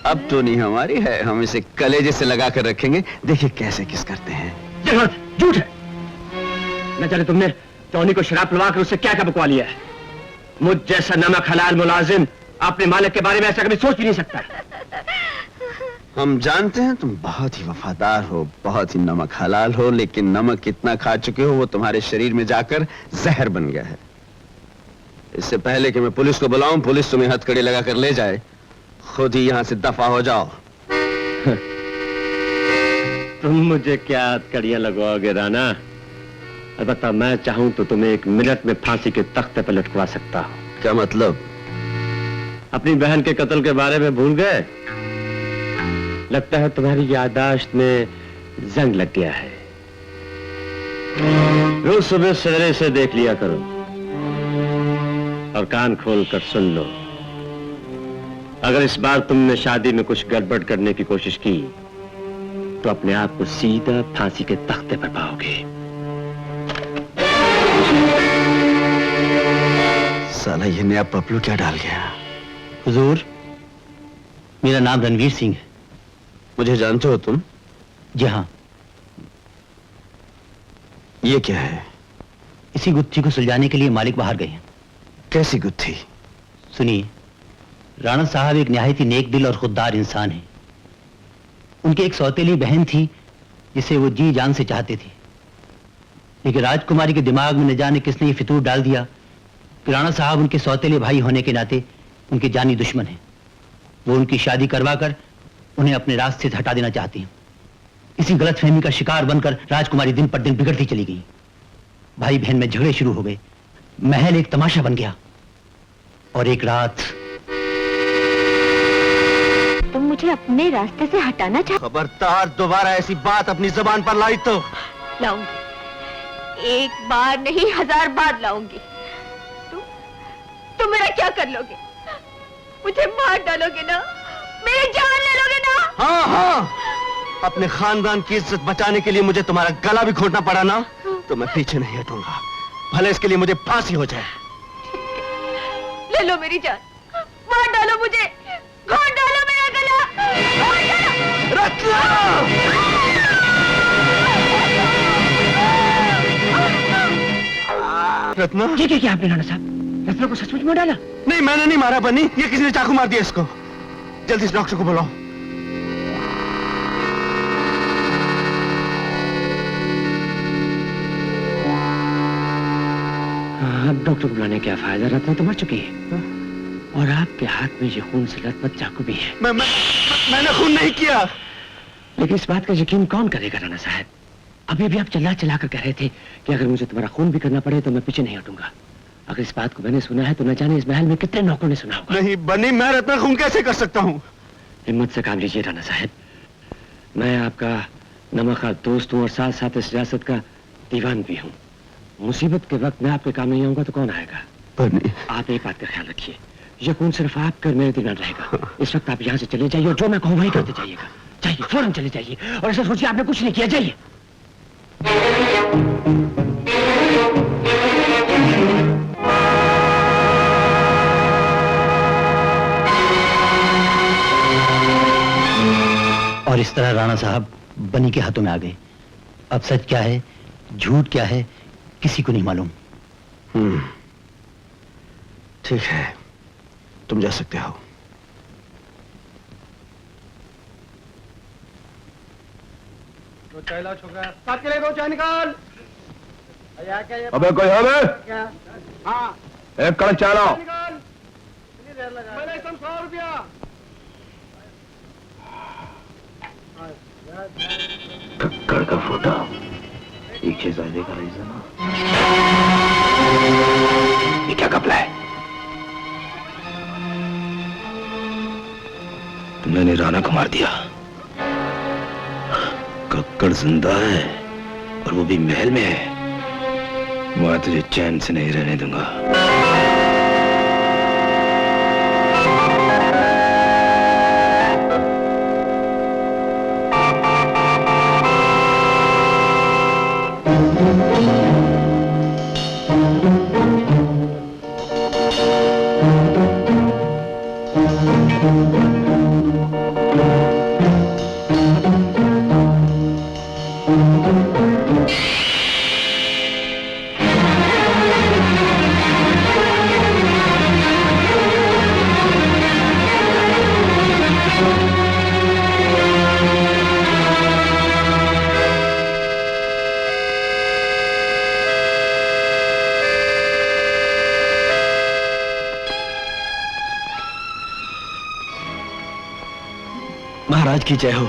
अब टोनी हमारी है, हम इसे कलेजे से लगा कर रखेंगे। देखिए कैसे किस करते हैं। ये बात झूठ है। न जाने तुमने टोनी को शराब पिलवा कर उससे क्या क्या बकवा लिया है। मुझ जैसा नमक हलाल मुलाजिम अपने मालिक के बारे में ऐसा कभी सोच भी नहीं सकता। हम जानते हैं तुम बहुत ही वफादार हो, बहुत ही नमक हलाल हो, लेकिन नमक कितना खा चुके हो वो तुम्हारे शरीर में जाकर जहर बन गया है। इससे पहले कि मैं पुलिस को बुलाऊं, पुलिस तुम्हें हथकड़ी लगा कर ले जाए, खुद ही यहां से दफा हो जाओ। तुम मुझे क्या हथकड़ियां लगवाओगे राणा? अलबत्ता मैं चाहूं तो तुम्हें 1 मिनट में फांसी के तख्ते पर लटकवा सकता हूं। क्या मतलब? अपनी बहन के कत्ल के बारे में भूल गए? लगता है तुम्हारी याददाश्त में जंग लग गया है। रोज सुबह सवेरे से देख लिया करो और कान खोल कर सुन लो। अगर इस बार तुमने शादी में कुछ गड़बड़ करने की कोशिश की तो अपने आप को सीधा फांसी के तख्ते पर पाओगे। साला ये नया पपलू क्या डाल गया? हुजूर, मेरा नाम रणवीर सिंह है। मुझे जानते हो तुम? जी हाँ। ये क्या है? इसी गुत्थी को सुलझाने के लिए मालिक बाहर गए हैं। कैसी गुत्थी? सुनिए, राणा साहब एक निहायती नेक दिल और खुददार इंसान हैं। उनकी एक सौतेली बहन थी जिसे वो जी जान से चाहते थे, लेकिन राजकुमारी के दिमाग में न जाने किसने ये फितूर डाल दिया कि राणा साहब उनके सौतेले भाई होने के नाते उनके जानी दुश्मन हैं। वो उनकी शादी करवा कर उन्हें अपने रास्ते से हटा देना चाहती हैं। इसी गलतफहमी का शिकार बनकर राजकुमारी दिन पर दिन बिगड़ती चली गई। भाई बहन में झगड़े शुरू हो गए, महल एक तमाशा बन गया। और एक रात तुम मुझे अपने रास्ते से हटाना चाह। खबरदार दोबारा ऐसी बात अपनी जुबान पर लाई तो लाऊंगी, 1 बार नहीं 1000 बार लाऊंगी। तुम मेरा क्या कर लोगे? मुझे मार डालोगे ना? मेरी जान ले लोगे ना? हाँ हाँ, अपने खानदान की इज्जत बचाने के लिए मुझे तुम्हारा गला भी घोटना पड़ा ना तो मैं पीछे नहीं हटूंगा, भले इसके लिए मुझे फांसी हो जाए। ले लो मेरी जान, मार डालो मुझे, घोट डालो मेरा गला, घोट डालो। रत्ना, ये क्या आपने राणा साहब? रत्ना को सचमुच मार डाला? नहीं, मैंने नहीं मारा बनी, ये किसी ने चाकू मार दिया इसको। जल्दी से डॉक्टर को बुलाओ। अब डॉक्टर को बुलाने क्या फायदा? रत्ना तो मर चुकी है और आपके हाथ में ये खून से लथपथ चाकू भी है। मैंने खून नहीं किया। लेकिन इस बात का यकीन कौन करेगा राणा साहब? अभी भी आप चिल्ला चिल्ला कर कह रहे थे कि अगर मुझे तुम्हारा खून भी करना पड़े तो मैं पीछे नहीं हटूंगा। अगर इस बात को मैंने सुना है तो न जाने इस महल में कितने नौकरों ने सुना होगा। नहीं बनी, मैं रत्ना खून कैसे कर सकता हूँ? हिम्मत से काम लीजिए राणा साहब। मैं आपका नमखा दोस्त हूँ और साथ साथ इस रियासत का दीवान भी हूँ। मुसीबत के वक्त मैं आपके काम नहीं आऊंगा तो कौन आएगा? बनी, आप एक बात का ख्याल रखिए, ये खून सिर्फ आपका और मेरे दीवान रहेगा। इस वक्त आप यहाँ से चले जाइए और जो मैं कहूँ वही करते जाइएगा। जाइए, फौरन चले जाइए और ऐसा सोचिए आपने कुछ नहीं किया। जाइए। और इस तरह राणा साहब बनी के हाथों में आ गए। अब सच क्या है झूठ क्या है किसी को नहीं मालूम। ठीक है, तुम जा सकते हो। तो चला छोकरा साथ के लिए दो चाय निकाल। अबे कोई है बे? क्या? हाँ एक कड़क चाय लाओ। निकाल। कितनी देर लगा? पहले 100 रुपया। कक्कड़ का फोटो एक शहजादे का रीजन। ये क्या कपड़ा है? मैंने राणा को मार दिया। कक्कड़ जिंदा है और वो भी महल में है। मैं तुझे चैन से नहीं रहने दूंगा। महाराज की जय हो।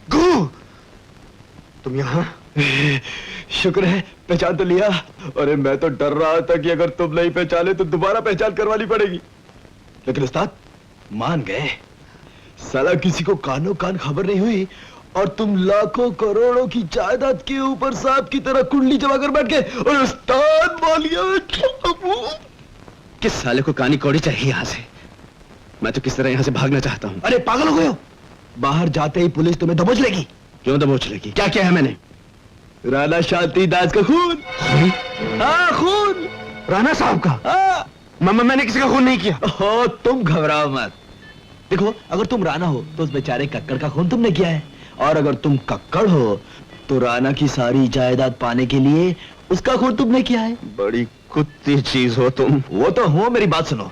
गु, तुम यहाँ? शुक्र है पहचान तो लिया। अरे मैं तो डर रहा था कि अगर तुम नहीं पहचाने तो दोबारा पहचान करवानी पड़ेगी। लेकिन उस्ताद मान गए। साला किसी को कानों कान खबर नहीं हुई और तुम लाखों करोड़ों की जायदाद के ऊपर सांप की तरह कुंडली जमा कर बैठ गए और उस्ताद बोलिया। किस साले को कानी कौड़ी चाहिए यहाँ से? मैं तो किस तरह यहाँ से भागना चाहता हूँ। अरे पागल हो गए हो? बाहर जाते ही पुलिस तुम्हें दबोच लेगी। क्यों दबोच लेगी? क्या किया है मैंने? राणा शांति दास का खून। हाँ खून। राणा साहब का? हाँ। मैंने किसी का खून नहीं किया। हो तुम घबराओ मत। देखो अगर तुम राणा हो तो उस बेचारे कक्कड़ का खून तुमने किया है, और अगर तुम कक्कड़ हो तो राणा की सारी जायदाद पाने के लिए उसका खून तुमने किया है। बड़ी कुत्ती चीज हो तुम। वो तो हो, मेरी बात सुनो।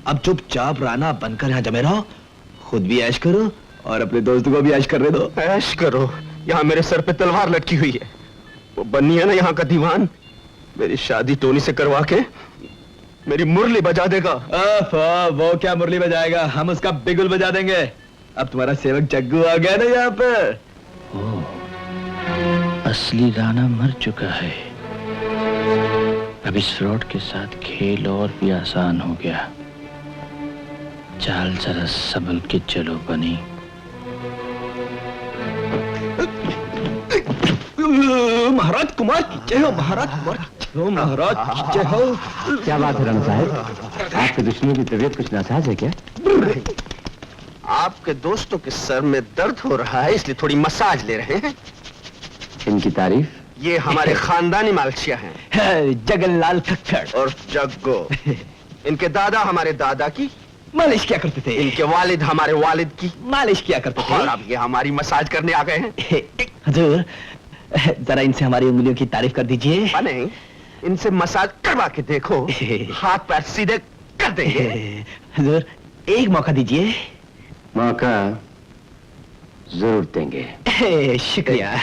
अब चुपचाप राणा बनकर यहाँ जमे रहो, खुद भी ऐश करो और अपने दोस्तों को भी ऐश करने दो। ऐश करो? यहाँ मेरे सर पे तलवार लटकी हुई है। वो बन्नी है ना यहाँ का दीवान, मेरी शादी टोनी से करवा के मेरी मुरली बजा देगा। वो क्या मुरली बजाएगा, हम उसका बिगुल बजा देंगे। अब तुम्हारा सेवक जग्गू आ गया ना यहाँ पर। असली राणा मर चुका है। अब इस फ्रॉड के साथ खेल और भी आसान हो गया। चाल जरा संभल के चलो बनी। महाराज कुमार की जय हो। महाराज कुमार की जय हो। महाराज की जय हो। क्या बात है राणा साहब, आपके दुश्मनों की तबीयत कुछ नासाज है क्या? आपके दोस्तों के सर में दर्द हो रहा है इसलिए थोड़ी मसाज ले रहे हैं। इनकी तारीफ? ये हमारे खानदानी मालशिया हैं। जगनलाल खक्कड़ और जग्गो। इनके दादा हमारे दादा की मालिश क्या करते थे? इनके वालिद हमारे वालिद की मालिश क्या करते थे? और अब ये हमारी मसाज करने आ गए हैं। हुजूर जरा इनसे हमारी उंगलियों की तारीफ कर दीजिए। नहीं, इनसे मसाज करवा के देखो, हाथ पैर सीधे कर देंगे। हुजूर एक मौका दीजिए। मौका जरूर देंगे। शुक्रिया।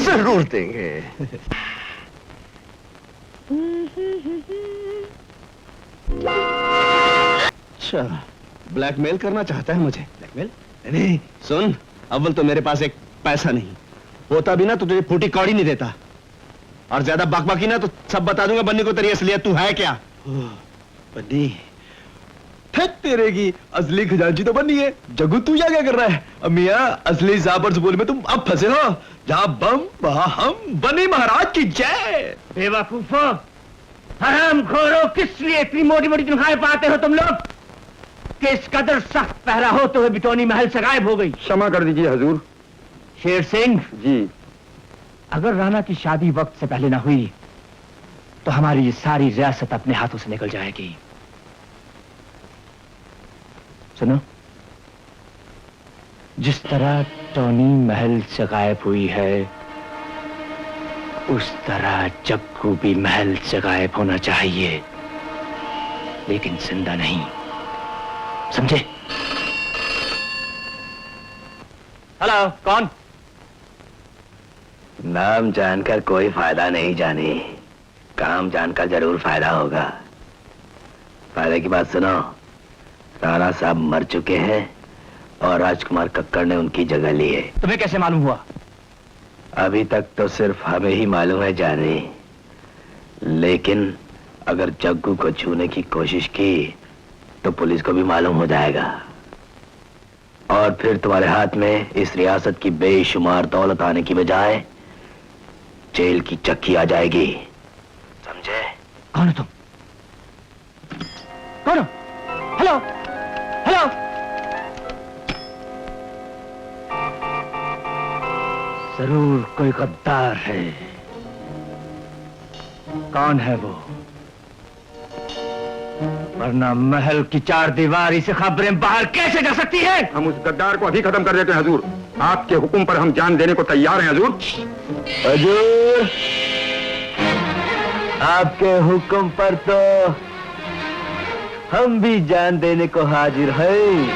जरूर देंगे। अच्छा, ब्लैकमेल करना चाहता है मुझे। ब्लैकमेल? नहीं सुन, अव्वल तो मेरे पास एक पैसा नहीं, होता भी ना तो तुझे फूटी कौड़ी नहीं देता, और ज्यादा बकबकी ना तो सब बता दूंगा बन्नी को तेरी असलियत तू है क्या। बन्नी तेरे की असली खजांची तो बन्नी है। जग्गू तू क्या कर रहा है? अब मियां असली जाबर जुबूल में तुम अब फंसे हो। जहां बम वहां हम। बन्नी महाराज की जय। बेवकूफो, हरामखोरो, किस लिए इतनी मोटी मोटी तनख्वाहें पाते हो तुम लोग? कि इस कदर सख्त पहरा हो तो बिटोनी महल से गायब हो गई। क्षमा कर दीजिए हजूर। शेर सिंह जी, अगर राणा की शादी वक्त से पहले ना हुई तो हमारी ये सारी रियासत अपने हाथों से निकल जाएगी। सुनो, जिस तरह टोनी महल से गायब हुई है, उस तरह जग्गू भी महल से गायब होना चाहिए, लेकिन जिंदा नहीं, समझे? हेलो, कौन? नाम जानकर कोई फायदा नहीं जानी, काम जानकर जरूर फायदा होगा। फायदे की बात सुनो, राणा साहब मर चुके हैं और राजकुमार कक्कड़ ने उनकी जगह ली है। तुम्हें कैसे मालूम हुआ? अभी तक तो सिर्फ हमें ही मालूम है जानी, लेकिन अगर जग्गू को छूने की कोशिश की तो पुलिस को भी मालूम हो जाएगा, और फिर तुम्हारे हाथ में इस रियासत की बेशुमार दौलत आने की बजाय जेल की चक्की आ जाएगी, समझे? कौन हो तुम? कौन हो? Hello, hello. जरूर कोई गद्दार है। कौन है वो? वरना महल की चार दीवारी से खबरें बाहर कैसे जा सकती है? हम उस गद्दार को अभी खत्म कर देते हैं हजूर। आपके हुक्म पर हम जान देने को तैयार हैं हजूर। हजूर, आपके हुक्म पर तो हम भी जान देने को हाजिर हैं।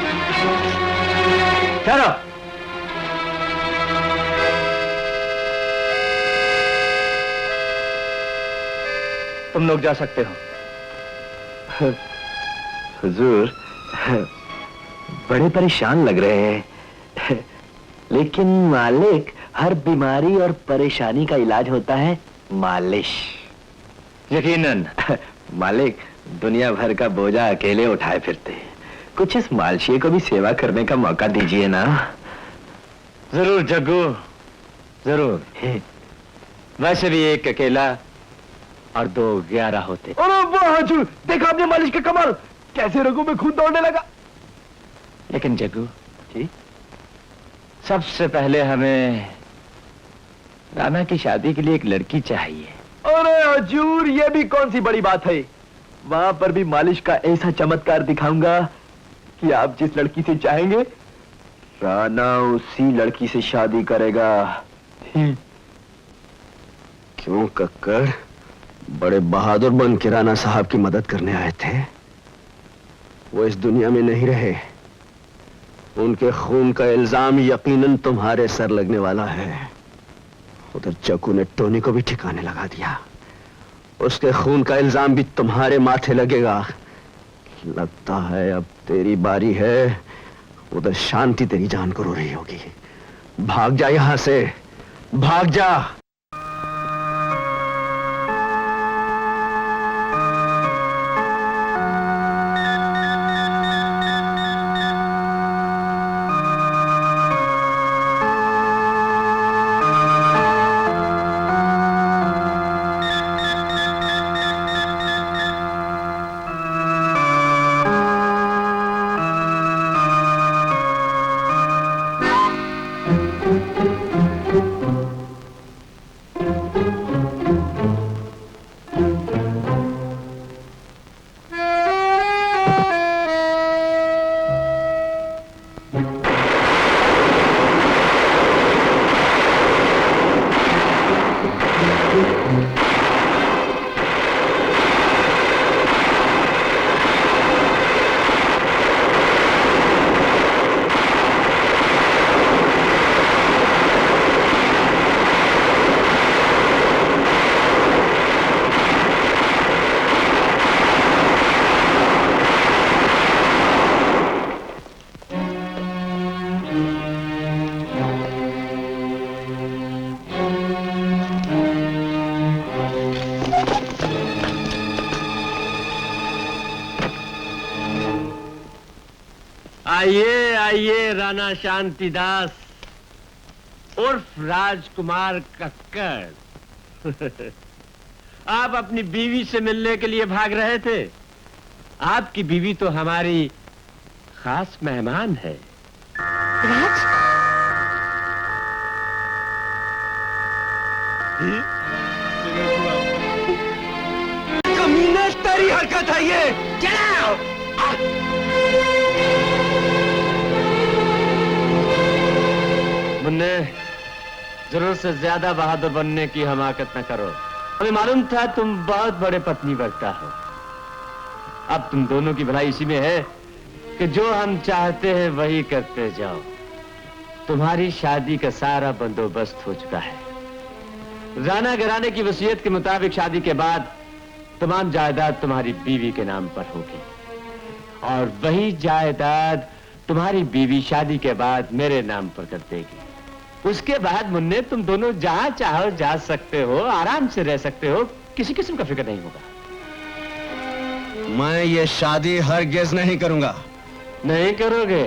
चलो। तुम लोग जा सकते हो। हुजूर, बड़े परेशान लग रहे हैं, लेकिन मालिक, हर बीमारी और परेशानी का इलाज होता है मालिश। यकीनन। मालिक, दुनिया भर का बोझा अकेले उठाए फिरते हैं, कुछ इस मालशिए को भी सेवा करने का मौका दीजिए ना। जरूर जग्गू, जरूर। वैसे भी एक अकेला और 2 11 होते। अरे वाह हजूर, देखा आपने मालिश का कमाल, कैसे रगों में खून दौड़ने लगा। लेकिन जग्गू जी, सबसे पहले हमें राणा की शादी के लिए एक लड़की चाहिए। अरे हजूर, ये भी कौन सी बड़ी बात है। वहां पर भी मालिश का ऐसा चमत्कार दिखाऊंगा कि आप जिस लड़की से चाहेंगे, राणा उसी लड़की से शादी करेगा। क्यों कक्कड़, बड़े बहादुर बन के राणा साहब की मदद करने आए थे। वो इस दुनिया में नहीं रहे, उनके खून का इल्जाम यकीनन तुम्हारे सर लगने वाला है। उधर जग्गू ने टोनी को भी ठिकाने लगा दिया, उसके खून का इल्जाम भी तुम्हारे माथे लगेगा। लगता है अब तेरी बारी है। उधर शांति तेरी जान को रो रही होगी। भाग जा यहां से, भाग जा। आइए आइए राणा शांतिदास उर्फ राजकुमार कक्कड़। आप अपनी बीवी से मिलने के लिए भाग रहे थे। आपकी बीवी तो हमारी खास मेहमान है। राज, कमीने, तेरी हरकत है ये। मुन्ने, जरूरत से ज्यादा बहादुर बनने की हमाकत न करो। हमें मालूम था तुम बहुत बड़े पत्नी वक्ता हो। अब तुम दोनों की भलाई इसी में है कि जो हम चाहते हैं वही करते जाओ। तुम्हारी शादी का सारा बंदोबस्त हो चुका है। राणा घराने की वसीयत के मुताबिक शादी के बाद तमाम जायदाद तुम्हारी बीवी के नाम पर होगी और वही जायदाद तुम्हारी बीवी शादी के बाद मेरे नाम पर कर देगी। उसके बाद मुन्ने तुम दोनों जहां चाहो जा सकते हो, आराम से रह सकते हो, किसी किस्म का फिक्र नहीं होगा। मैं ये शादी हरगिज नहीं करूंगा। नहीं करोगे?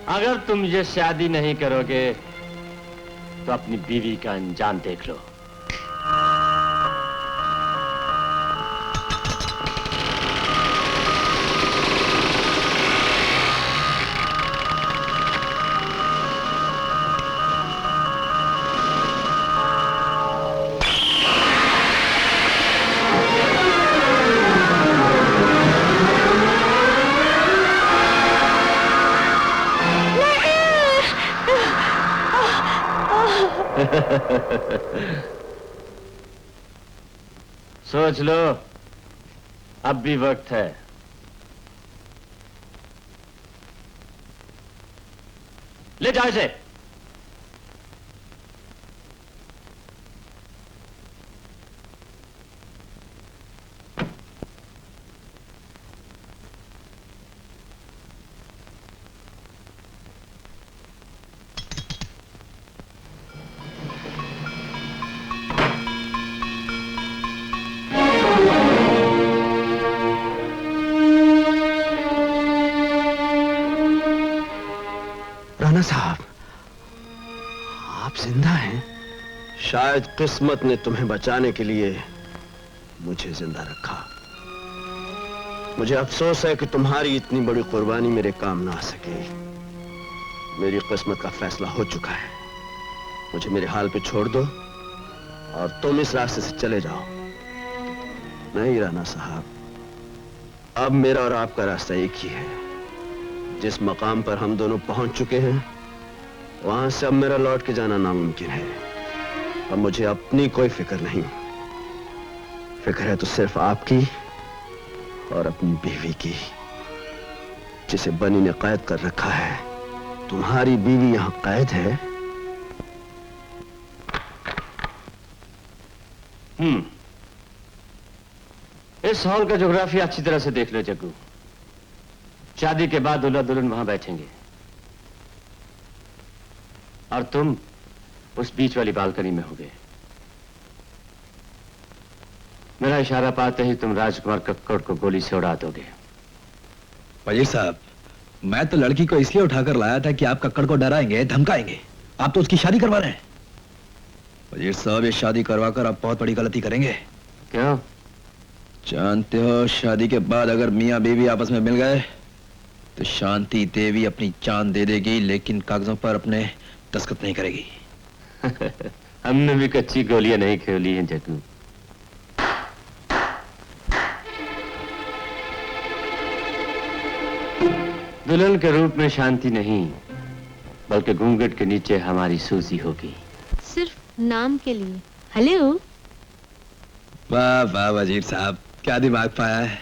अगर तुम ये शादी नहीं करोगे तो अपनी बीवी का अंजाम देख लो। सोच लो, अब भी वक्त है। ले जाओ इसे। राणा साहब, आप जिंदा हैं? शायद किस्मत ने तुम्हें बचाने के लिए मुझे जिंदा रखा। मुझे अफसोस है कि तुम्हारी इतनी बड़ी कुर्बानी मेरे काम ना आ सके। मेरी किस्मत का फैसला हो चुका है। मुझे मेरे हाल पे छोड़ दो और तुम इस रास्ते से चले जाओ। नहीं राणा साहब, अब मेरा और आपका रास्ता एक ही है। जिस मकाम पर हम दोनों पहुंच चुके हैं, वहां से अब मेरा लौट के जाना नामुमकिन है। अब मुझे अपनी कोई फिक्र नहीं। फिक्र है तो सिर्फ आपकी और अपनी बीवी की, जिसे बनी ने कैद कर रखा है। तुम्हारी बीवी यहां कैद है। इस हॉल का ज्योग्राफी अच्छी तरह से देख लो जग्गू। शादी के बाद दूल्हा दुल्हन वहां बैठेंगे और तुम उस बीच वाली बालकनी में होगे। मेरा इशारा पाते ही तुम राजकुमार कक्कड़ को गोली से उड़ा दोगे। वजीर साहब, मैं तो लड़की को इसलिए उठाकर लाया था कि आप कक्कड़ को डराएंगे, धमकाएंगे। आप तो उसकी शादी करवा रहे हैं। वजीर साहब, ये शादी करवाकर आप बहुत बड़ी गलती करेंगे। क्यों? जानते हो, शादी के बाद अगर मियां बीवी आपस में मिल गए तो शांति देवी अपनी जान दे देगी, लेकिन कागजों पर अपने दस्तखत नहीं करेगी। हमने भी कच्ची गोलियां नहीं खेली हैं जग्गू। दुल्हन के रूप में शांति नहीं, बल्कि घूंघट के नीचे हमारी सूजी होगी। सिर्फ नाम के लिए। हेलो। वाह वाह वजीर साहब, क्या दिमाग पाया है।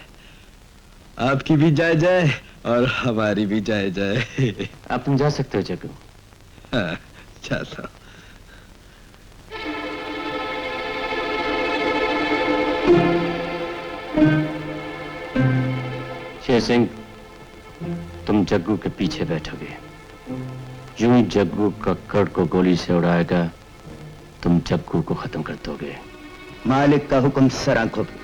आपकी भी जय जय और हमारी भी जय जय। अब तुम जा सकते हो जग्गू। हाँ, जाता हूं। शेर सिंह, तुम जग्गू के पीछे बैठोगे। यूं जग्गू कक्कड़ को गोली से उड़ाएगा, तुम जग्गू को खत्म कर दोगे। मालिक का हुक्म सर आंखों पे।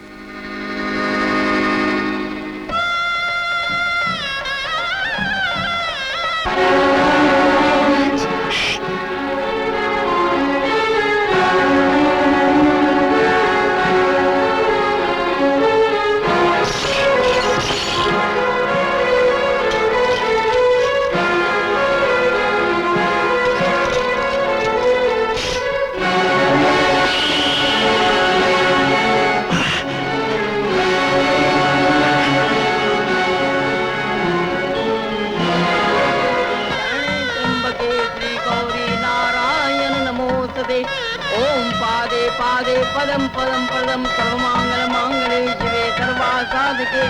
ओम पादे पादे पदम पदम पदम सर्वमंगल मांगले शिवे सर्वासाधके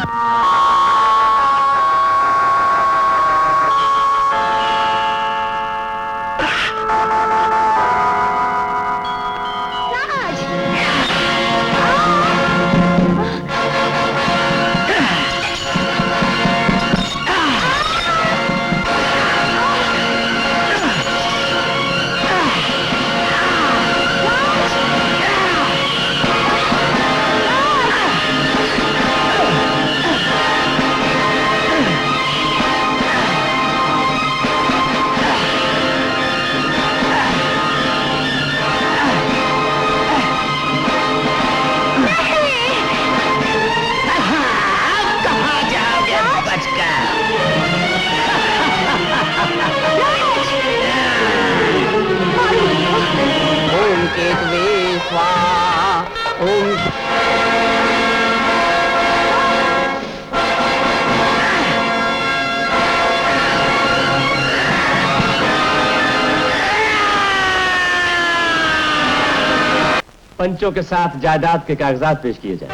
पंचों के साथ जायदाद के कागजात पेश किए जाए।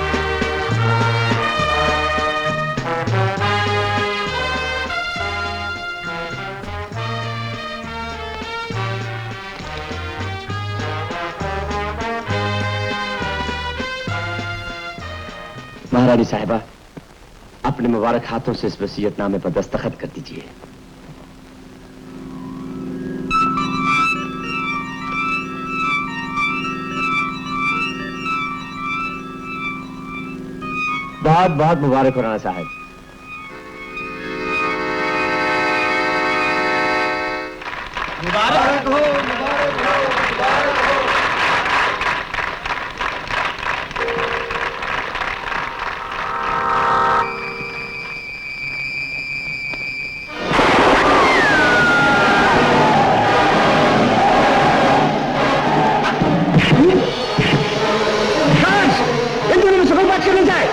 महारानी साहिबा, अपने मुबारक हाथों से इस वसीयतनामे पर दस्तखत कर दीजिए। बहुत बहुत मुबारक हो राणा साहब। मुबारक हो, मुबारक हो, मुबारक हो। इन दोनों में से कोई बात करनी जाए।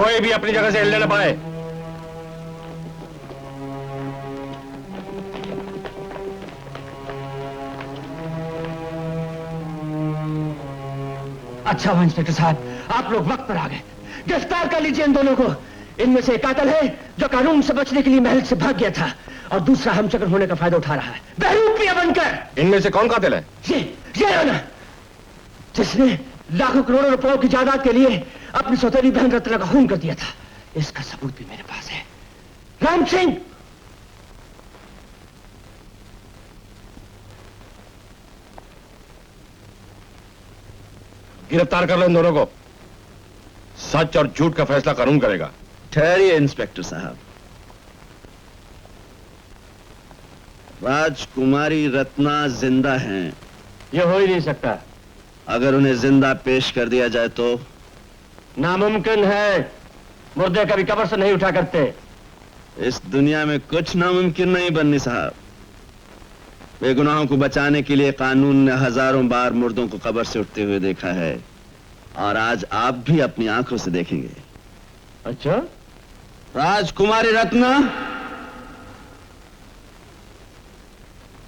कोई भी अपनी जगह से हिलने न पाए। अच्छा हुआ इंस्पेक्टर साहब, आप लोग वक्त पर आ गए। गिरफ्तार कर लीजिए इन दोनों को। इनमें से एक कातिल है जो कानून से बचने के लिए महल से भाग गया था, और दूसरा हमशक्ल होने का फायदा उठा रहा है बहरूपिया बनकर। इनमें से कौन कातिल है? ये राणा, जिसने लाखों करोड़ों रुपयों की जायदाद के लिए अपनी सौतेली बहन रत्ना का खून कर दिया था। इसका सबूत भी मेरे पास है। राम सिंह, गिरफ्तार कर लो इन दोनों को। सच और झूठ का फैसला कानून करेगा। ठहरिए इंस्पेक्टर साहब। राजकुमारी रत्ना जिंदा हैं। ये हो ही नहीं सकता। अगर उन्हें जिंदा पेश कर दिया जाए तो? नामुमकिन है। मुर्दे कभी कब्र से नहीं उठा करते। इस दुनिया में कुछ नामुमकिन नहीं बन्नी साहब। बेगुनाहों को बचाने के लिए कानून ने हजारों बार मुर्दों को कब्र से उठते हुए देखा है, और आज आप भी अपनी आंखों से देखेंगे। अच्छा? राजकुमारी रत्ना,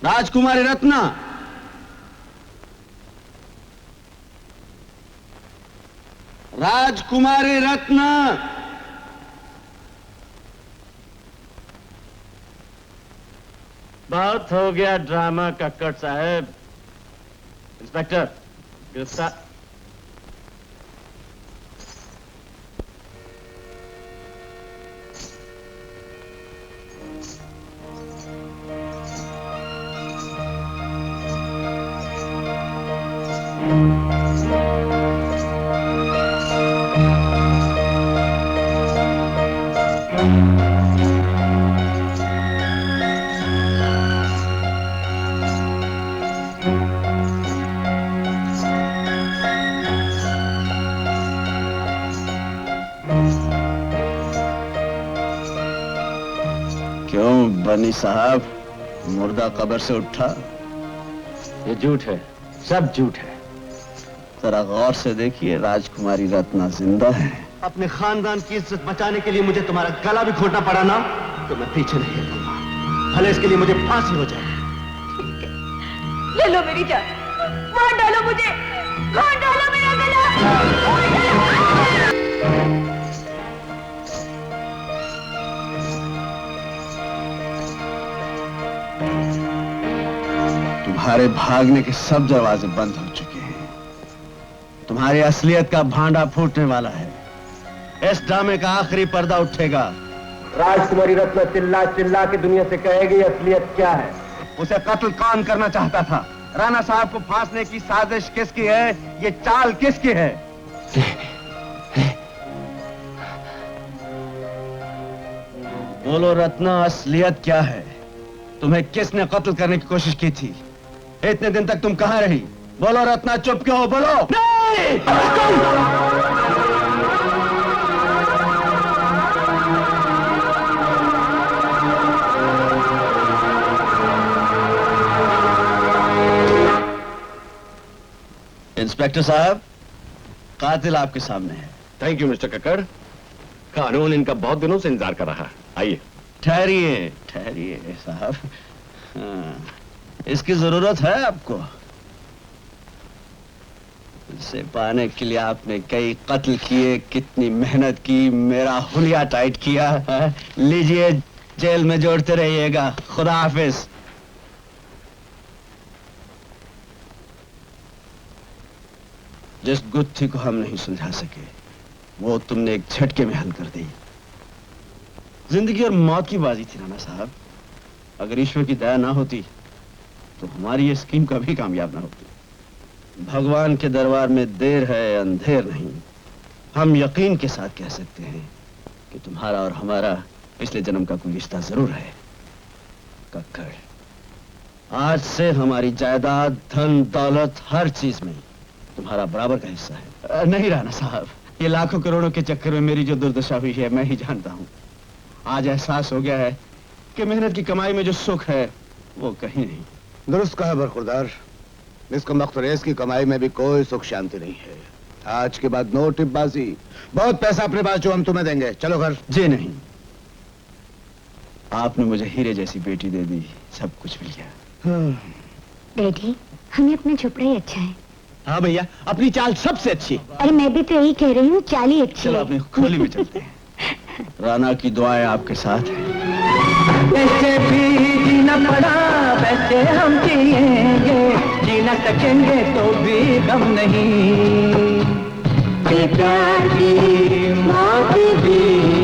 राजकुमारी रत्ना, राजकुमारी रत्ना। बहुत हो गया ड्रामा कक्कड़ साहब। इंस्पेक्टर, गिरफ्तार। क्यों बनी साहब, मुर्दा कब्र से उठा? ये झूठ है, सब झूठ है। जरा गौर से देखिए, राजकुमारी रत्ना जिंदा है। अपने खानदान की इज्जत बचाने के लिए मुझे तुम्हारा गला भी घोटना पड़ा ना, तो मैं पीछे नहीं हटूंगा, भले इसके लिए मुझे फांसी हो जाए। ले लो मेरी जान, मार डालो मुझे, मार डालो मेरा गला। तुम्हारे भागने के सब दरवाजे बंद हो चुके हैं। तुम्हारी असलियत का भांडा फूटने वाला है। इस ड्रामे का आखिरी पर्दा उठेगा। राजकुमारी रत्ना चिल्ला चिल्ला के दुनिया से कहेगी असलियत क्या है। उसे कत्ल कौन करना चाहता था? राणा साहब को फांसने की साजिश किसकी है? ये चाल किसकी है? बोलो रत्ना, असलियत क्या है? तुम्हें किसने कत्ल करने की कोशिश की थी? इतने दिन तक तुम कहां रही? बोलो रत्ना, चुप क्यों हो? बोलो। नहीं! इंस्पेक्टर साहब, कातिल आपके सामने है। Thank you mister Kakkar. कानून इनका बहुत दिनों से इंतजार कर रहा है। आइए। ठहरिए ठहरिए साहब, हाँ, इसकी जरूरत है आपको? इसे पाने के लिए आपने कई कत्ल किए, कितनी मेहनत की, मेरा हुलिया टाइट किया है। लीजिए, जेल में जोड़ते रहिएगा। खुदा हाफिज। जिस गुत्थी को हम नहीं सुलझा सके, वो तुमने एक झटके में हल कर दी। जिंदगी और मौत की बाजी थी राणा साहब। अगर ईश्वर की दया ना होती तो हमारी ये स्कीम कभी कामयाब ना होती। भगवान के दरबार में देर है, अंधेर नहीं। हम यकीन के साथ कह सकते हैं कि तुम्हारा और हमारा पिछले जन्म का कोई रिश्ता जरूर है। कक्कड़, आज से हमारी जायदाद, धन दौलत, हर चीज में तुम्हारा बराबर का हिस्सा है। नहीं राणा साहब, ये लाखों करोड़ों के चक्कर में मेरी जो दुर्दशा हुई है, मैं ही जानता हूं। आज एहसास हो गया है कि मेहनत की कमाई में जो सुख है वो कहीं नहीं। दुरुस्त कहा बरखुरदार, इसको मख्तरेज की कमाई में भी कोई सुख शांति नहीं है। आज के बाद नो टिपबाजी। बहुत पैसा अपने पास जो हम तुम्हें देंगे। चलो घर। जी नहीं, आपने मुझे हीरे जैसी बेटी दे दी, सब कुछ मिल गया। डैडी, हमें अपना झोपड़ा ही अच्छा है। हाँ भैया, अपनी चाल सबसे अच्छी। अरे मैं भी तो यही कह रही हूँ, चाल ही अच्छी चलो है। अपनी खोली में चलते हैं। राना की दुआएं आपके साथ हैं। ऐसे भी जीना पड़ा वैसे हम जिएंगे, जी न सकेंगे तो भी गम नहीं। प्यार की मौत भी